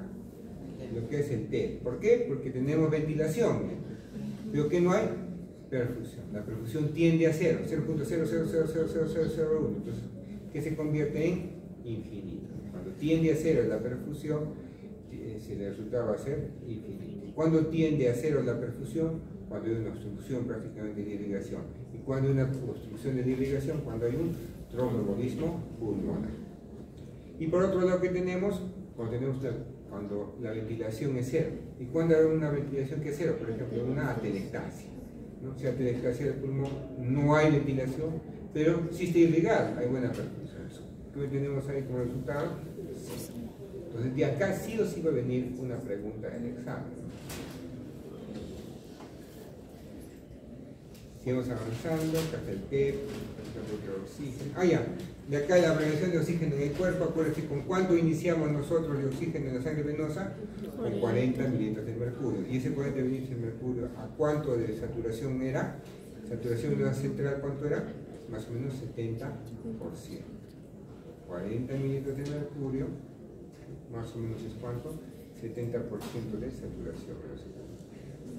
Lo que es el TED. ¿Por qué? Porque tenemos ventilación, pero que no hay perfusión. La perfusión tiende a 0, 0.000000001, entonces, que se convierte en infinito. Cuando tiende a 0 la perfusión, el resultado va a ser infinito. ¿Cuándo tiende a 0 la perfusión? Cuando hay una obstrucción prácticamente de irrigación. ¿Y cuando hay una obstrucción de irrigación? Cuando hay un tromboembolismo pulmonar. Y por otro lado, ¿qué tenemos? Cuando la ventilación es 0. ¿Y cuando hay una ventilación que es 0? Por ejemplo, una atelectasia. ¿No? Si atelectasia del pulmón, no hay ventilación, pero sí está irrigado, hay buena perfusión. ¿Qué tenemos ahí como resultado? Entonces, de acá sí o sí va a venir una pregunta en el examen. Seguimos avanzando, acá está el PEP, el oxígeno. Ya, de acá la variación de oxígeno en el cuerpo. Acuérdense con cuánto iniciamos nosotros de oxígeno en la sangre venosa, con 40 mililitros de mercurio. Y ese 40 mililitros de mercurio, ¿a cuánto de saturación era? Saturación venosa central, ¿cuánto era? Más o menos 70%. 40 mililitros de mercurio, más o menos es cuánto? 70% de saturación venosa.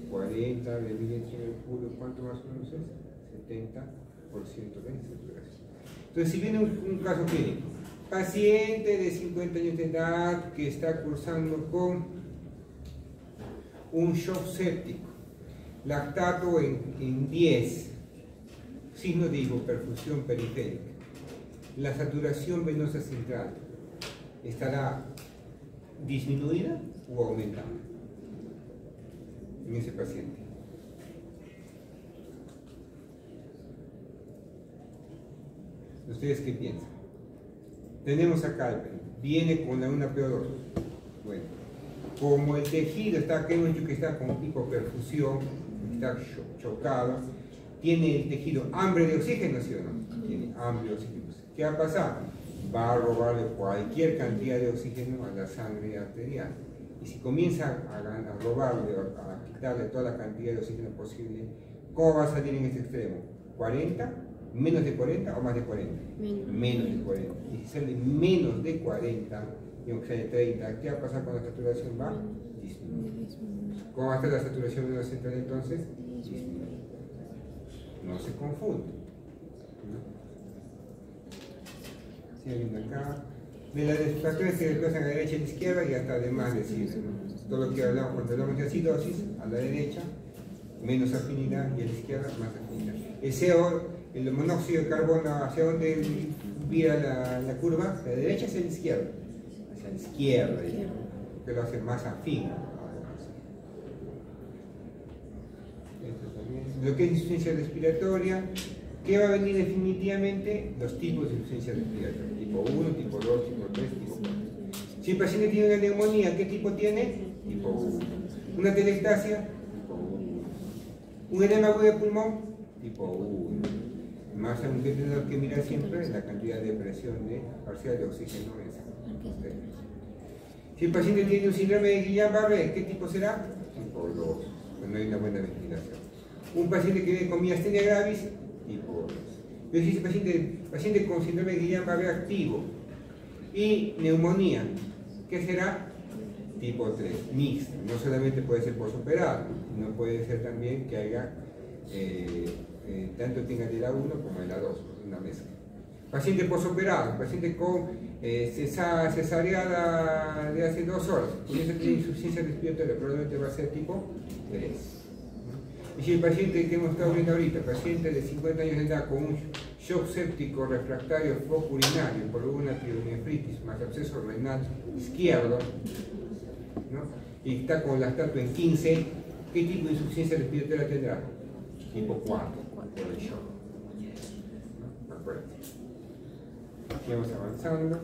40 mililitros de mercurio, ¿cuánto más o menos es? 70% de saturación. Entonces, si viene un caso clínico, paciente de 50 años de edad que está cursando con un shock séptico, lactato en 10, signo de hipoperfusión periférica, la saturación venosa central estará disminuida o aumentada en ese paciente. ¿Ustedes qué piensan? Tenemos acá, viene con una PO2. Bueno, como el tejido está, que hemos dicho que está con hipoperfusión, está chocado, tiene el tejido hambre de oxígeno, ¿sí o no? Tiene hambre de oxígeno. ¿Qué va a pasar? Va a robarle cualquier cantidad de oxígeno a la sangre arterial. Y si comienza a robarle, a quitarle toda la cantidad de oxígeno posible, ¿cómo va a salir en este extremo? ¿40? ¿Menos de 40 o más de 40? Menos de 40. Y si sale menos de 40, y aunque sale 30, ¿qué va a pasar con la saturación? Va a disminuir. ¿Cómo va a estar la saturación de la central entonces? Disminuir. No se confunde. Siguen acá. De las factores que desplazan a la derecha y a la izquierda, y hasta además decir, ¿no? Todo lo que hablamos cuando hablamos de acidosis, a la derecha menos afinidad y a la izquierda más afinidad. El CO, el monóxido de carbono, ¿hacia dónde vira la curva? ¿De la derecha hacia la izquierda? Hacia la izquierda, que lo hace más afín. Lo que es insuficiencia respiratoria, ¿qué va a venir definitivamente? Los tipos de insuficiencia respiratoria, tipo 1, tipo 2, tipo 3, tipo 4. Si el paciente tiene una neumonía, ¿qué tipo tiene? Tipo 1. Una atelectasia, tipo 1. Un edema agudo de pulmón, tipo 1. Más aún que tenemos que mirar siempre la cantidad de presión parcial de oxígeno en sangre. Si el paciente tiene un síndrome de Guillain-Barré, ¿qué tipo será? Tipo 2, pues no hay una buena ventilación. Un paciente que viene con miastenia gravis, tipo 2. Pero si es paciente con síndrome de Guillain-Barré activo y neumonía, ¿qué será? Tipo 3, mixta. No solamente puede ser postoperado, no puede ser también que haya tanto tenga de la 1 como de la 2, una mezcla. Paciente postoperado, paciente con cesareada de hace 2 horas, comienza a tener insuficiencia respiratoria, probablemente va a ser tipo 3. Y si el paciente que hemos estado viendo ahorita, paciente de 50 años de edad con un shock séptico refractario foco-urinario por una pielonefritis más absceso renal izquierdo, ¿no? Y está con la estatua en 15, ¿qué tipo de insuficiencia respiratoria tendrá? Tipo 4, por el shock. ¿No? Acuérdate. Seguimos avanzando.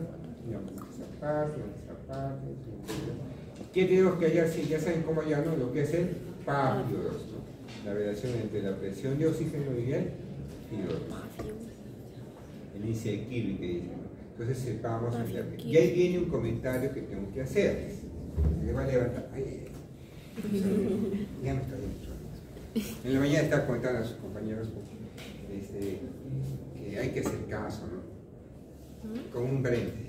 ¿Qué tenemos que hallar? Si ya saben cómo hallarlo, lo que es el PaPio 2, ¿no? La relación entre la presión de oxígeno y el PaPio. El índice de Kirby que dice, ¿no? Entonces sepamos hallar. Y ahí viene un comentario que tengo que hacer. Se va a levantar. Ay, ya me está dentro. En la mañana estaba contando a sus compañeros que hay que hacer caso, ¿no? Con un paréntesis.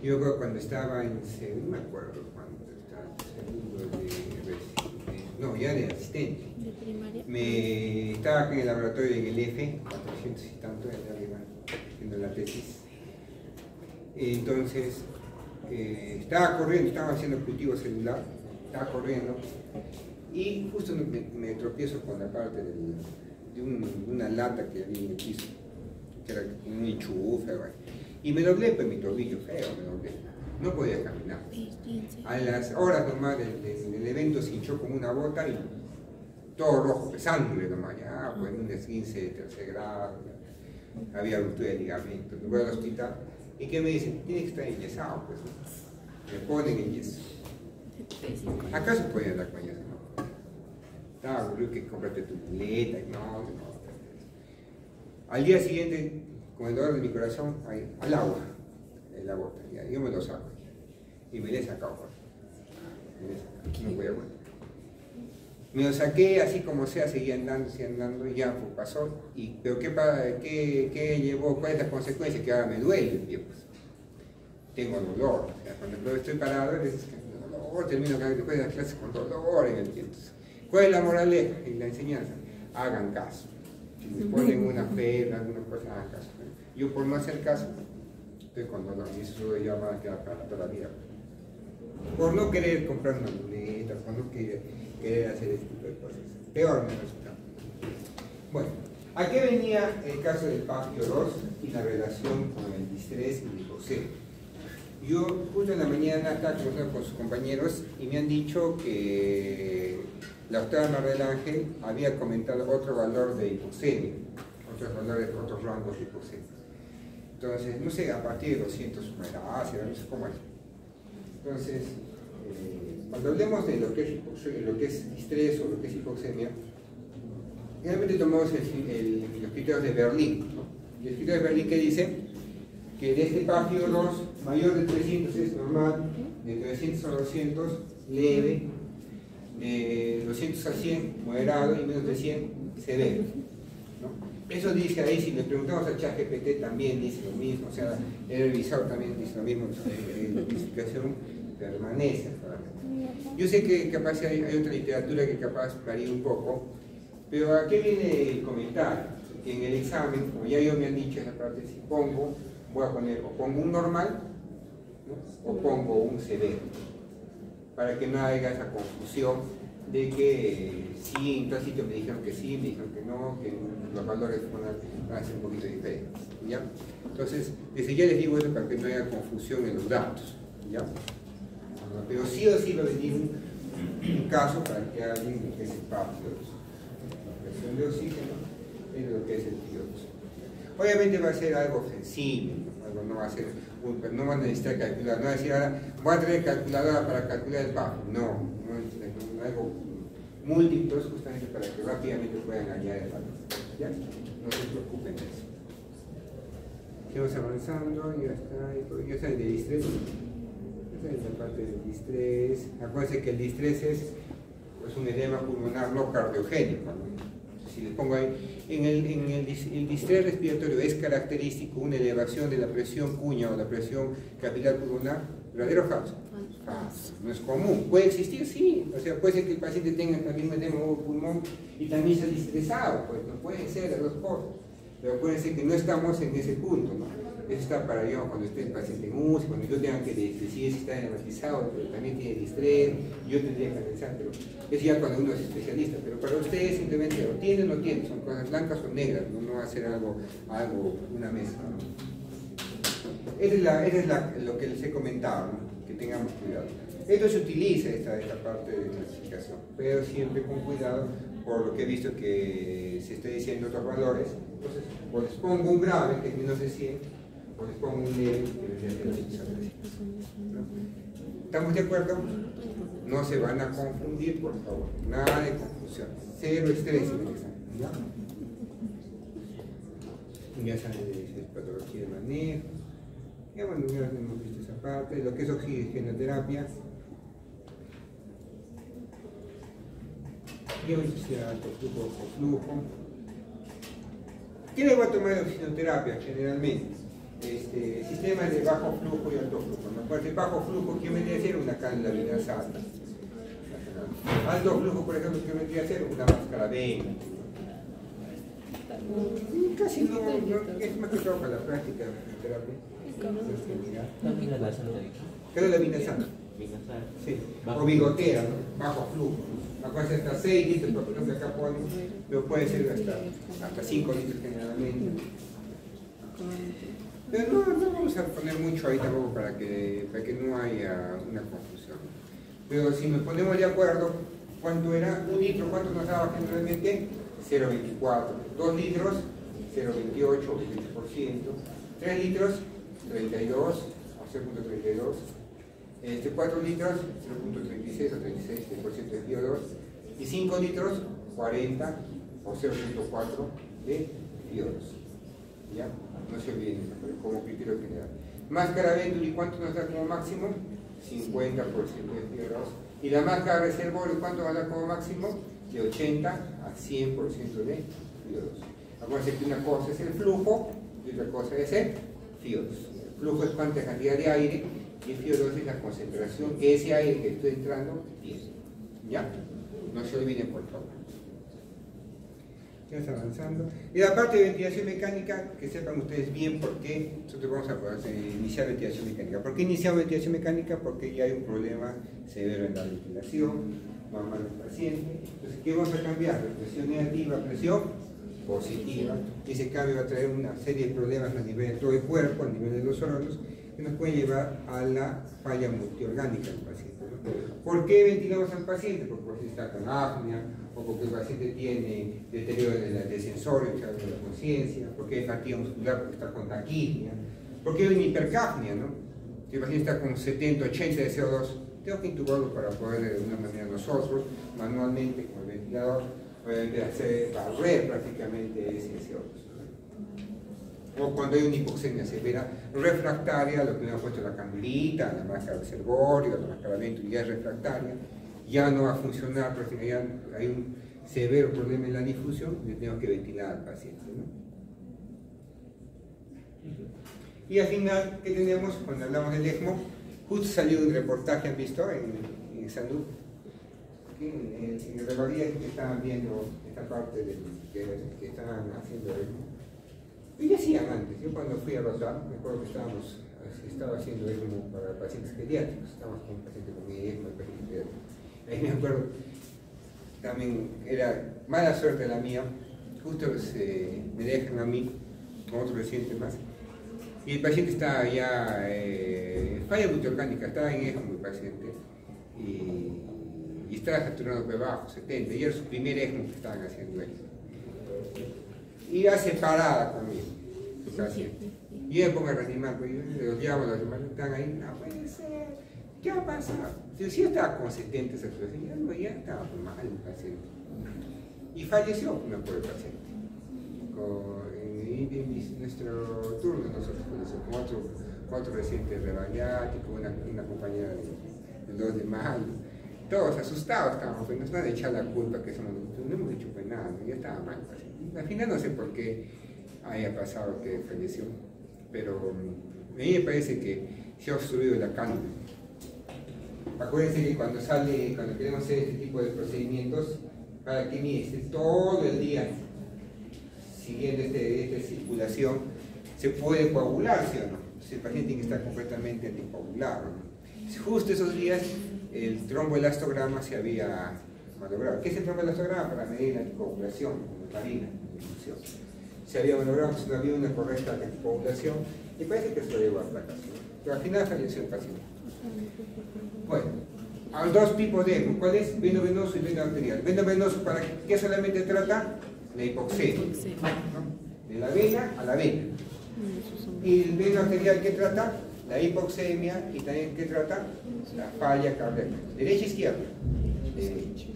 Yo creo que cuando estaba en segundo, no me acuerdo cuando estaba en segundo no, ya de asistente. De primaria. Estaba aquí en el laboratorio en el F, 400 y tanto, allá arriba, haciendo la tesis. Entonces, estaba corriendo, estaba haciendo cultivo celular, estaba corriendo, y justo me tropiezo con la parte de una lata que había en el piso, que era un enchufe, y me doblé, pues mi tobillo feo, me doblé. No podía caminar. A las horas nomás del evento se hinchó como una bota y todo rojo, de sangre nomás, ya, pues un esguince de tercer grado, ya. Había ruptura de ligamento. Me voy al hospital y que me dicen, tiene que estar enyesado, pues. Me ponen en yeso. ¿Acaso podía andar con yeso? No. Estaba aburrido que comprarte tu muleta, no. Al día siguiente, con el dolor de mi corazón, ahí, al agua, en la bota, ya, yo me lo saco, y me le he sacado, no voy a aguantar. Me lo saqué, así como sea, seguía andando, y ya pasó, pero ¿qué llevó? ¿Cuál es la consecuencia? Que ahora me duele el pie, pues. Tengo dolor, o sea, cuando estoy parado, termino después de las clases con dolor en el pie. Entonces, ¿cuál es la moraleja y la enseñanza? Hagan caso. Si me ponen una fe, alguna cosa, hagan caso. Yo por no hacer caso, estoy con dolor, y eso ya va a quedar para toda la vida. Por no querer comprar una muleta, por no querer hacer este tipo de cosas. Peor me resulta. Bueno, ¿a qué venía el caso del PaPio 2 y la relación con el distrés y el hipocemia? Yo justo en la mañana estaba conversando con sus compañeros y me han dicho que la doctora Maribel Ángel había comentado otro valor de hipoxemia, otros rangos de hipoxemia. Entonces, no sé, a partir de 200 ácida, no sé cómo es. Entonces, cuando hablemos de lo que es distrés o lo que es hipoxemia, generalmente tomamos los criterios de Berlín, ¿no? Y el criterio de Berlín que dice que de este PaPio 2 mayor de 300 es normal, de 300 a 200 leve, de 200 a 100 moderado y menos de 100 severo, ¿no? Eso dice ahí, si le preguntamos a ChatGPT también dice lo mismo, o sea, el revisor también dice lo mismo, la investigación permanece. Yo sé que capaz hay otra literatura que capaz varía un poco, pero ¿a qué viene el comentario? Que en el examen, como ya yo me han dicho en la parte, si pongo, voy a poner o pongo un normal, ¿no? O pongo un severo, para que no haya esa confusión de que sí, en tal sitio me dijeron que sí, me dijeron que no, que los valores van a ser un poquito diferentes, ¿ya? Entonces, desde ya les digo esto para que no haya confusión en los datos, ¿ya? Pero sí o sí va a venir un caso para que alguien lo que es el PaPio, la presión de oxígeno, es lo que es el PaPio. Obviamente va a ser algo sensible, algo no va a ser, no van a necesitar calcular, no va a decir ahora, voy a traer calculadora para calcular el PaPio, no algo múltiplos justamente para que rápidamente puedan hallar el valor, ¿ya? No se preocupen de eso. Seguimos avanzando, ya está el de distrés. Esta es la parte del distrés. Acuérdense que el distrés es un edema pulmonar no cardiogénico, ¿no? Si les pongo ahí, el distrés respiratorio es característico una elevación de la presión cuña o la presión capilar pulmonar, ¿verdadero o falso? Falso. No es común. ¿Puede existir? Sí. O sea, puede ser que el paciente tenga también edema de pulmón y también sea distresado, pues no pueden ser las dos cosas. Pero acuérdense que no estamos en ese punto, ¿no? Eso está para yo cuando esté el paciente en UCI, cuando yo tenga que decidir si está enematizado, pero también tiene distrés, yo tendría que analizar, pero es ya cuando uno es especialista. Pero para ustedes simplemente o tienen o no tienen, son cosas blancas o negras, no va a ser algo una mezcla, ¿no? Esa es lo que les he comentado, ¿no? Que tengamos cuidado. Esto se utiliza, esta parte de clasificación, pero siempre con cuidado, por lo que he visto que se está diciendo otros valores. Entonces, o les pongo un grave, que es menos de 100, o les pongo un leve, que vendría a ser 800, ¿no? ¿Estamos de acuerdo? No se van a confundir, por favor. Nada de confusión. Cero estrés en el examen, ¿ya? Ya saben de patología de manejo. Ya bueno, ya hemos visto esa parte. Lo que es oxigenoterapia. Ionicidad, alto flujo, bajo flujo. ¿Qué le va a tomar de oxigenoterapia generalmente? Sistemas de bajo flujo y alto flujo. ¿No? Para el bajo flujo, ¿qué vendría a ser? Una cánula venosa alta. Alto flujo, por ejemplo, ¿qué vendría a ser? Una máscara vena. Casi no, es más que todo para la práctica de la oxigenoterapia. Cánula venosa. Sí, o bigotera, ¿no? Bajo flujo. Puede ser hasta 6 litros, por ejemplo, acá ponen, pero puede ser hasta 5 litros generalmente. Pero no vamos a poner mucho ahí tampoco para que no haya una confusión. Pero si nos ponemos de acuerdo, ¿cuánto era? Un litro, ¿cuánto nos daba generalmente? 0,24. 2 litros, 0,28 o 28%. 3 litros, 32 o 0,32. 4 litros, 0,36 o 36% de CO2, y 5 litros, 40 o 0,4 de CO2. ¿Ya? No se olviden, como criterio general. Máscara Venturi, ¿cuánto nos da como máximo? 50% de CO2. Y la máscara reservorio, ¿cuánto va a dar como máximo? De 80 a 100% de CO2. Acuérdense que una cosa es el flujo y otra cosa es el CO2. El flujo es cuánta cantidad de aire, y el CO2 es la concentración que ese aire que estoy entrando tiene. ¿Ya? No se olviden, por favor. Ya está avanzando. Y la parte de ventilación mecánica, que sepan ustedes bien por qué nosotros vamos a poder iniciar ventilación mecánica. ¿Por qué iniciamos ventilación mecánica? Porque ya hay un problema severo en la ventilación, normal del paciente. Entonces, ¿qué vamos a cambiar? De presión negativa a presión positiva. Y ese cambio va a traer una serie de problemas a nivel de todo el cuerpo, a nivel de los órganos, que nos puede llevar a la falla multiorgánica del paciente, ¿no? ¿Por qué ventilamos al paciente? Porque está con apnea, o porque el paciente tiene deterioro del sensorio, de la conciencia, porque hay fatiga muscular, porque está con taquipnea, porque hay una hipercapnia, ¿no? Si el paciente está con 70, 80 de CO2, tengo que intubarlo para poder de una manera nosotros, manualmente, con el ventilador, obviamente hacer barrer prácticamente ese CO2. O cuando hay una hipoxemia severa refractaria, lo que le hemos puesto la canulita, la máscara reservorio, la máscara Venturi ya es refractaria, ya no va a funcionar, porque ya hay un severo problema en la difusión, le tenemos que ventilar al paciente, ¿no? Y al final, ¿qué tenemos? Cuando hablamos del ECMO, justo salió un reportaje, ¿han visto? En Salud, en Revalía, que estaban viendo esta parte que estaban haciendo ECMO. Y decían antes, yo cuando fui a rotar, me acuerdo que estaba haciendo ECMO para pacientes pediátricos, estábamos con un paciente con ECMO y pacientes pediátricos. Ahí me acuerdo, también era mala suerte la mía, justo me dejan a mí, con otro paciente más, y el paciente estaba ya, falla multiorgánica, estaba en ECMO el paciente, y estaba saturando por bajo, 70, y era su primer ECMO que estaban haciendo ahí. Y hace parada conmigo, su paciente. Y yo me pongo a reanimar, pues yo los llamo, los demás están ahí, no puede ser, ¿qué ha pasado? Si yo estaba con 70 saturación, ya estaba mal el paciente. Y falleció, me acuerdo, el paciente. En nuestro turno, nosotros con otro reciente rebariático, una compañera del 2 de mayo. Todos asustados estábamos, pues nos van a echar la culpa que somos nosotros, no hemos hecho pues nada, ya estaba mal. Al final no sé por qué haya pasado que falleció, pero a mí me parece que se ha obstruido la cánula. Acuérdense que cuando queremos hacer este tipo de procedimientos, para que esté todo el día siguiendo esta circulación, se puede coagular, ¿sí o no? Entonces el paciente tiene que estar completamente anticoagulado, ¿no? Justo esos días el tromboelastograma se había malogrado. ¿Qué es el tromboelastograma? Para medir la anticoagulación, como heparina, se había malogrado, no había una correcta anticoagulación y parece que se lo llevó a placas, ¿no? Pero al final falleció el paciente. Bueno, hay dos tipos de ECMO. ¿Cuál es? Veno venoso y veno arterial. Veno venoso, ¿para qué solamente trata? La hipoxemia, ¿no? De la vena a la vena. Y el veno arterial, ¿qué trata? La hipoxemia. Y también, ¿qué trata? La falla cardíaca. ¿Derecha e izquierda? Derecha.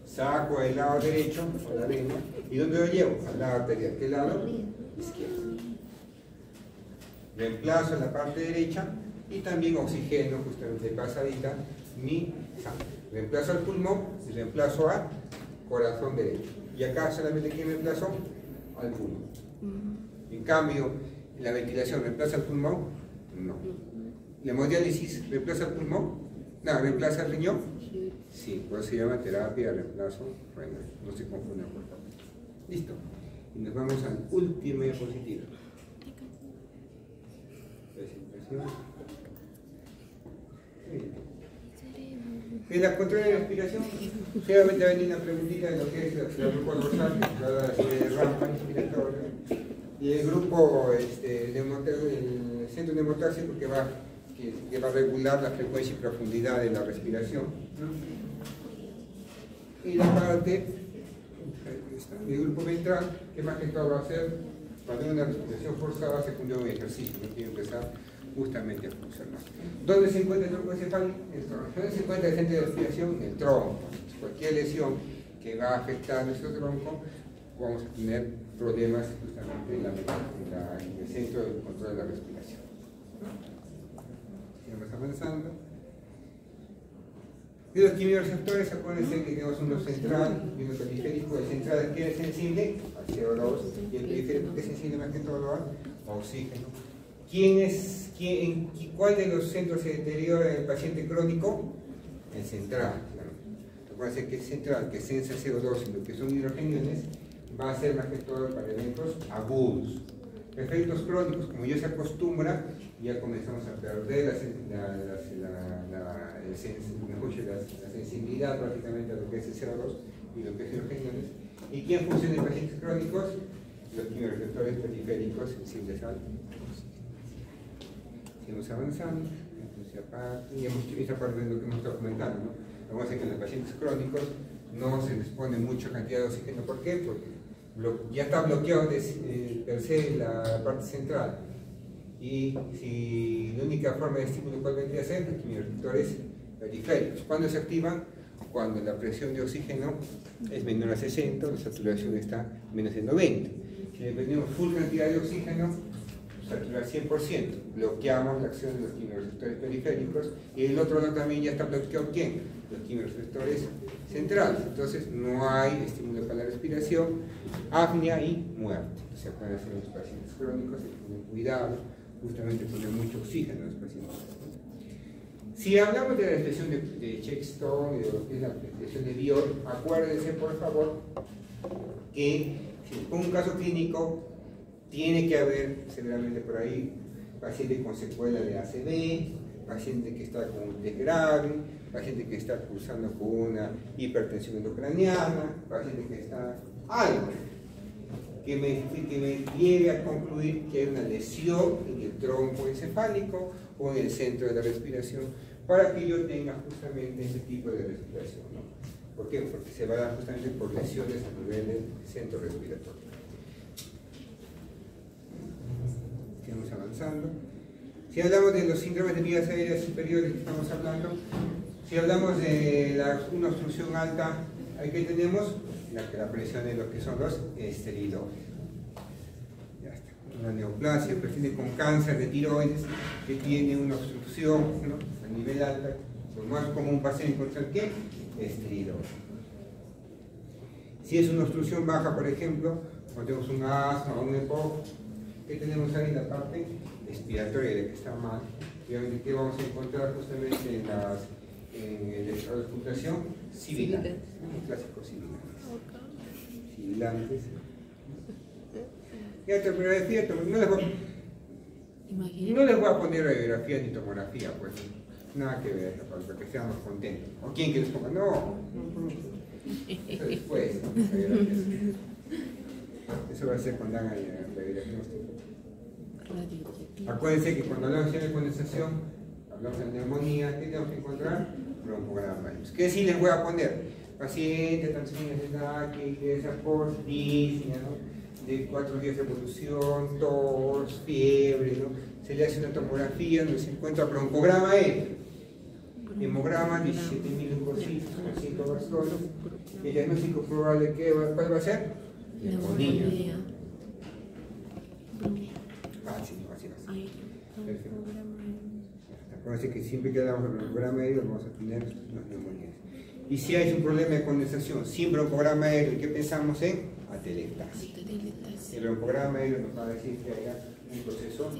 Saco el lado derecho, o la vena, ¿y dónde lo llevo? Al lado arterial. ¿Qué lado? Izquierdo. Reemplazo la parte derecha y también oxigeno, justamente pasadita, mi sangre. Reemplazo al pulmón y reemplazo al corazón derecho. Y acá solamente ¿quién reemplazo? Al pulmón. En cambio, la ventilación reemplaza al pulmón, no. La hemodiálisis reemplaza al pulmón, no, reemplaza al riñón. Sí, por eso se llama terapia de reemplazo renal. No se confundan, por favor. Listo. Y nos vamos al último diapositivo. Presentación. En la control de la respiración, seguramente va a venir una preguntita de lo que es la grupo dorsal, la rampa inspiratoria, y el grupo el centro neumotáxico que va a regular la frecuencia y profundidad de la respiración, ¿no? Y la parte del grupo ventral, que más que todo va a ser cuando hay una respiración forzada secundada a un ejercicio, no tiene que empezar justamente a funcionar. ¿Dónde se encuentra el tronco encefálico? ¿Dónde se encuentra el centro de respiración? El tronco. Cualquier lesión que va a afectar nuestro tronco, vamos a tener problemas justamente en el centro del control de la respiración. Seguimos avanzando. Y los quimiorreceptores, acuérdense que tenemos uno central y uno periférico. El central, ¿qué es sensible? Al CO2. Y el periférico, ¿qué es sensible más que todo? Al oxígeno. ¿Cuál de los centros se deteriora en el paciente crónico? El central. Acuérdense que el central, que sensa CO2 y lo que son hidrogeniones, va a ser más que todo para eventos agudos. Efectos crónicos, como ya se acostumbra, ya comenzamos a perder la sensibilidad prácticamente a lo que es el CO2 y lo que es hidrogeniones. ¿Y quién funciona en pacientes crónicos? Los quimiorreceptores periféricos sensibles al. Seguimos avanzando, y esta parte de lo que hemos estado comentando, ¿no? Vamos a decir que en los pacientes crónicos no se les pone mucha cantidad de oxígeno. ¿Por qué? Porque ya está bloqueado per se la parte central. Y si la única forma de estímulo cuál vendría a ser, los quimiorreceptores periféricos. ¿Cuándo se activan? Cuando la presión de oxígeno es menor a 60, la saturación está menos de 90. Si le pedimos full cantidad de oxígeno, saturar 100%, bloqueamos la acción de los quimiorreceptores periféricos, y el otro lado también ya está bloqueado. ¿Quién? Los quimiorreceptores centrales. Entonces no hay estímulo para la respiración, apnea y muerte. Entonces pueden ser los pacientes crónicos, hay que tener cuidado, justamente poner mucho oxígeno en los pacientes. Si hablamos de la respiración de Chexton y de lo que es la respiración de Biot, acuérdense por favor que si con un caso clínico tiene que haber seguramente por ahí paciente con secuela de ACV, paciente que está con un TEC grave, paciente que está cursando con una hipertensión endocraniana, paciente que está algo que me lleve a concluir que hay una lesión en el tronco encefálico o en el centro de la respiración, para que yo tenga justamente ese tipo de respiración, ¿no? ¿Por qué? Porque se va a dar justamente por lesiones a nivel del centro respiratorio. Sigamos avanzando. Si hablamos de los síndromes de vías aéreas superiores que estamos hablando, si hablamos de una obstrucción alta, ¿ahí qué tenemos? La presión de lo que son los esteroides. Ya está. Una neoplasia, paciente con cáncer de tiroides que tiene una obstrucción, ¿no?, a nivel alto, lo más común va a ser encontrar ¿qué? Esteroides. Si es una obstrucción baja, por ejemplo, cuando tenemos un asma o un EPOC, ¿qué tenemos ahí? La parte respiratoria de que está mal. Obviamente, ¿qué vamos a encontrar justamente en el estado de ocultación? Sibilantes, un clásico sibilantes. Sibilantes. Ya tomografía, no les voy a poner radiografía ni tomografía, pues nada que ver, para que seamos contentos. ¿O quién que les ponga? No. Eso después, ¿no? Eso va a ser cuando hagan el diagnóstico. Acuérdense que cuando hablamos de condensación, hablamos de neumonía, ¿qué tenemos que encontrar? Broncograma. ¿Qué sí les voy a poner? Paciente, tantos de edad, que ingresa por disnea, ¿no? De 4 días de evolución, tos, fiebre, ¿no? Se le hace una tomografía donde se encuentra broncograma aéreo, hemograma, 17.000 leucocitos con 5 bastones. El diagnóstico probable, ¿cuál va a ser? Neumonía. Fácil, fácil, fácil. Perfecto. Acuérdense que siempre que hablamos de broncograma aéreo vamos a tener las neumonías. Y si hay un problema de condensación sin broncograma aéreo, ¿qué pensamos en? Atelectasia. El broncograma aéreo nos va a decir que haya un proceso.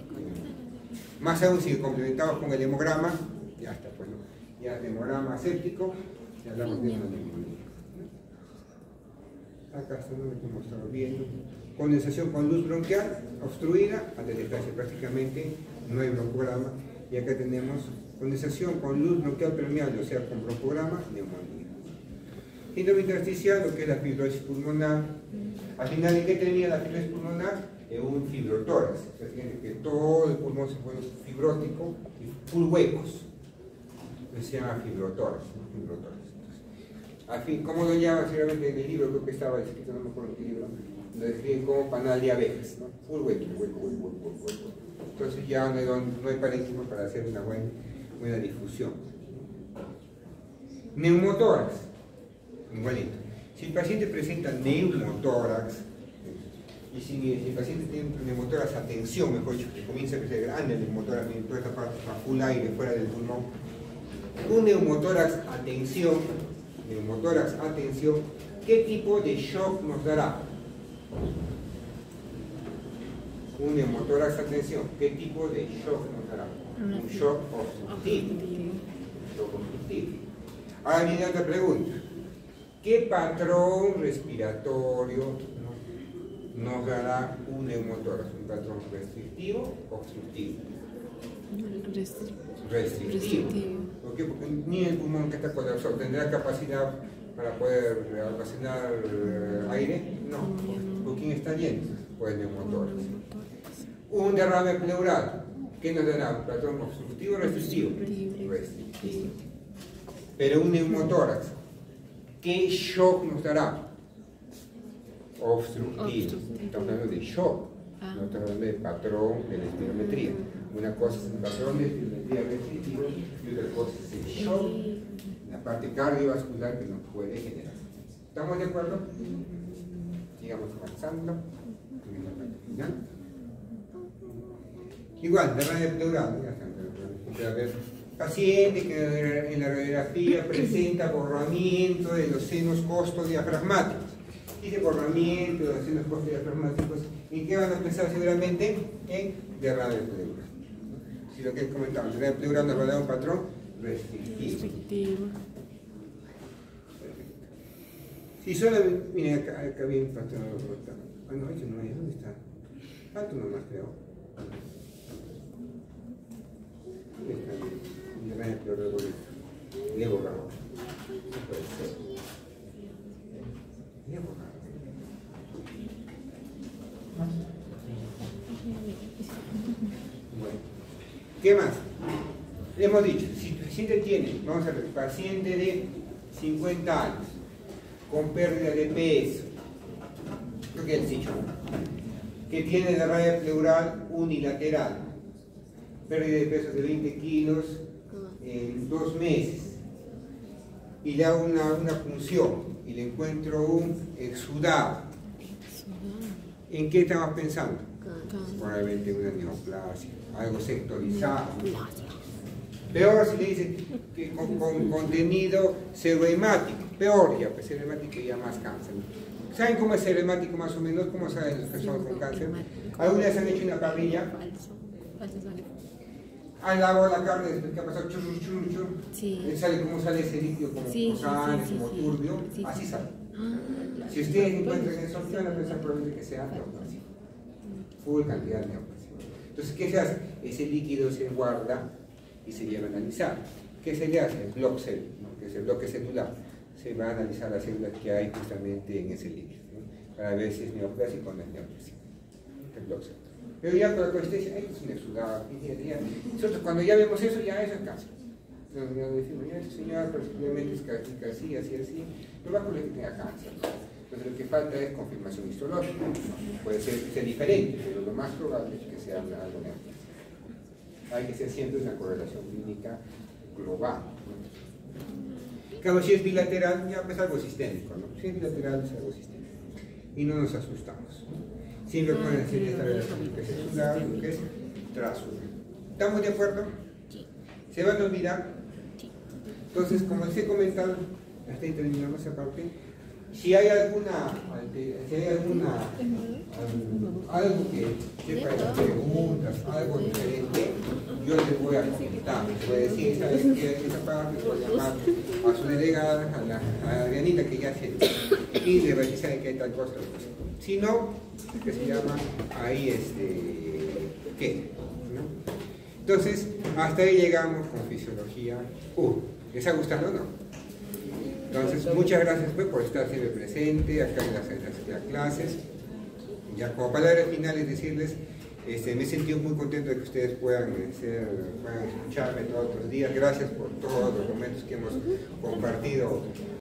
Más aún si complementamos con el hemograma, ya está, pues no. Ya el hemograma séptico, ya hablamos de una neumonía. Acá está lo que hemos estado viendo. Condensación con luz bronquial obstruida, atelectasia prácticamente no hay broncograma. Y acá tenemos condensación con luz bronquial permeable, o sea, con broncograma, neumonía. Síndrome intersticial, lo que es la fibrosis pulmonar. Al final, ¿de qué tenía la fibrosis pulmonar? Un fibrotórax. O sea, tiene que todo el pulmón se vuelve fibrótico y full huecos. Entonces se llama fibrotórax. Fibrotórax. Al fin, ¿cómo lo llaman? Seguramente en el libro, creo que estaba escrito, no me acuerdo en qué libro, lo describen como panal de abejas, ¿no? Full hueco, hueco. Entonces ya no hay parénquima para hacer una buena difusión. Neumotórax. Igualito. Si el paciente presenta neumotórax, y si el paciente tiene un neumotórax a tensión, mejor dicho, que comienza a crecer grande el neumotórax, y toda esta parte a full aire fuera del pulmón, un neumotórax a tensión, ¿qué tipo de shock nos dará? Un neumotórax a tensión, ¿qué tipo de shock nos dará? Un shock obstructivo. Ahora viene otra pregunta. ¿Qué patrón respiratorio nos dará un neumotórax? ¿Un patrón restrictivo o obstructivo? Restrictivo. ¿Por qué? Porque ni el pulmón que está colapsado tendrá capacidad para poder almacenar aire. No. ¿Por quién está lleno? Pues el neumotórax. Un derrame pleural. ¿Qué nos dará? ¿Un patrón obstructivo o restrictivo? Restrictivo. Pero un neumotórax, ¿qué shock nos dará? Obstructivo. Estamos hablando de shock, no estamos hablando de patrón de la espirometría. Una cosa es el patrón de espirometría restrictivo y otra cosa es el shock, la parte cardiovascular que nos puede generar. ¿Estamos de acuerdo? Sigamos avanzando. Igual, derrame pleural. Paciente que en la radiografía presenta borramiento de los senos costodiafragmáticos. Dice borramiento de los senos costodiafragmáticos. ¿En qué van a pensar seguramente? En derrame pleural. Si lo que comentamos, derrame pleural nos va a dar un patrón restrictivo. Si solo, miren, acá viene un patrón. Bueno, eso no hay, ¿dónde está? Falta uno más, creo. ¿Dónde está? Derrame pleural bonito. Le he borrado. No puede ser. Le he borrado. Bueno. ¿Qué más? Le hemos dicho, si el paciente tiene, vamos a ver, paciente de 50 años, con pérdida de peso, creo que es dicho, que tiene derrame pleural unilateral, pérdida de peso de 20 kilos en 2 meses, y le hago una punción y le encuentro un exudado. ¿En qué estamos pensando? Probablemente una neoplasia, algo sectorizado. Peor si le dicen que con contenido serohemático, peor ya, pues serohemático ya más cáncer. ¿Saben cómo es serohemático más o menos? ¿Cómo saben las personas con cáncer? ¿Alguna vez han hecho una parrilla? Han lavado la carne después que ha pasado churru. Sí. Sale como sale ese líquido, como sangre, como turbio, así sale. Si ustedes encuentran eso, van a pensar probablemente que sea neoplasia. full cantidad de neoplasia. Entonces, ¿qué se hace? Ese líquido se guarda y se lleva a analizar. ¿Qué se le hace? El block cell, ¿no? Que es el bloque celular. Se va a analizar las células que hay justamente en ese líquido, ¿no? Para ver si es neoplásico o no es neoplásico. El block cell. Pero ya por la consistencia, esto es un exudado. Nosotros cuando ya vemos eso, ya eso es cáncer. Entonces ya decimos, ya ese señor posiblemente es así, así, probablemente que tenga cáncer, ¿no? Entonces lo que falta es confirmación histológica. Puede ser diferente, pero lo más probable es que sea algo neoplásico. Hay que hacer siempre una correlación clínica global, ¿no? Claro, si es bilateral, ya es algo sistémico, ¿no? Si es bilateral, es algo sistémico. Y no nos asustamos, ¿no? Siempre pueden decir esta relación que es celular, lo que es trazo. ¿Estamos de acuerdo? ¿Se van a olvidar? Entonces, como les he comentado, hasta ahí terminamos esa parte. Si hay algo que sepa de preguntas, algo diferente, yo les voy a comentar. Les voy a decir, ¿sabes qué? Esa parte, les voy a llamar a su delegada, a la Adrianita, que ya se y le va a decir, ¿sabe qué? Tal cosa, tal cosa. Si no, que se llama ahí, ¿qué? ¿No? Entonces, hasta ahí llegamos con fisiología 1. ¿Les ha gustado o no? Entonces, muchas gracias pues, por estar siempre presente acá en las clases. Ya como palabras finales decirles, me he sentido muy contento de que ustedes puedan escucharme todos los días. Gracias por todos los momentos que hemos compartido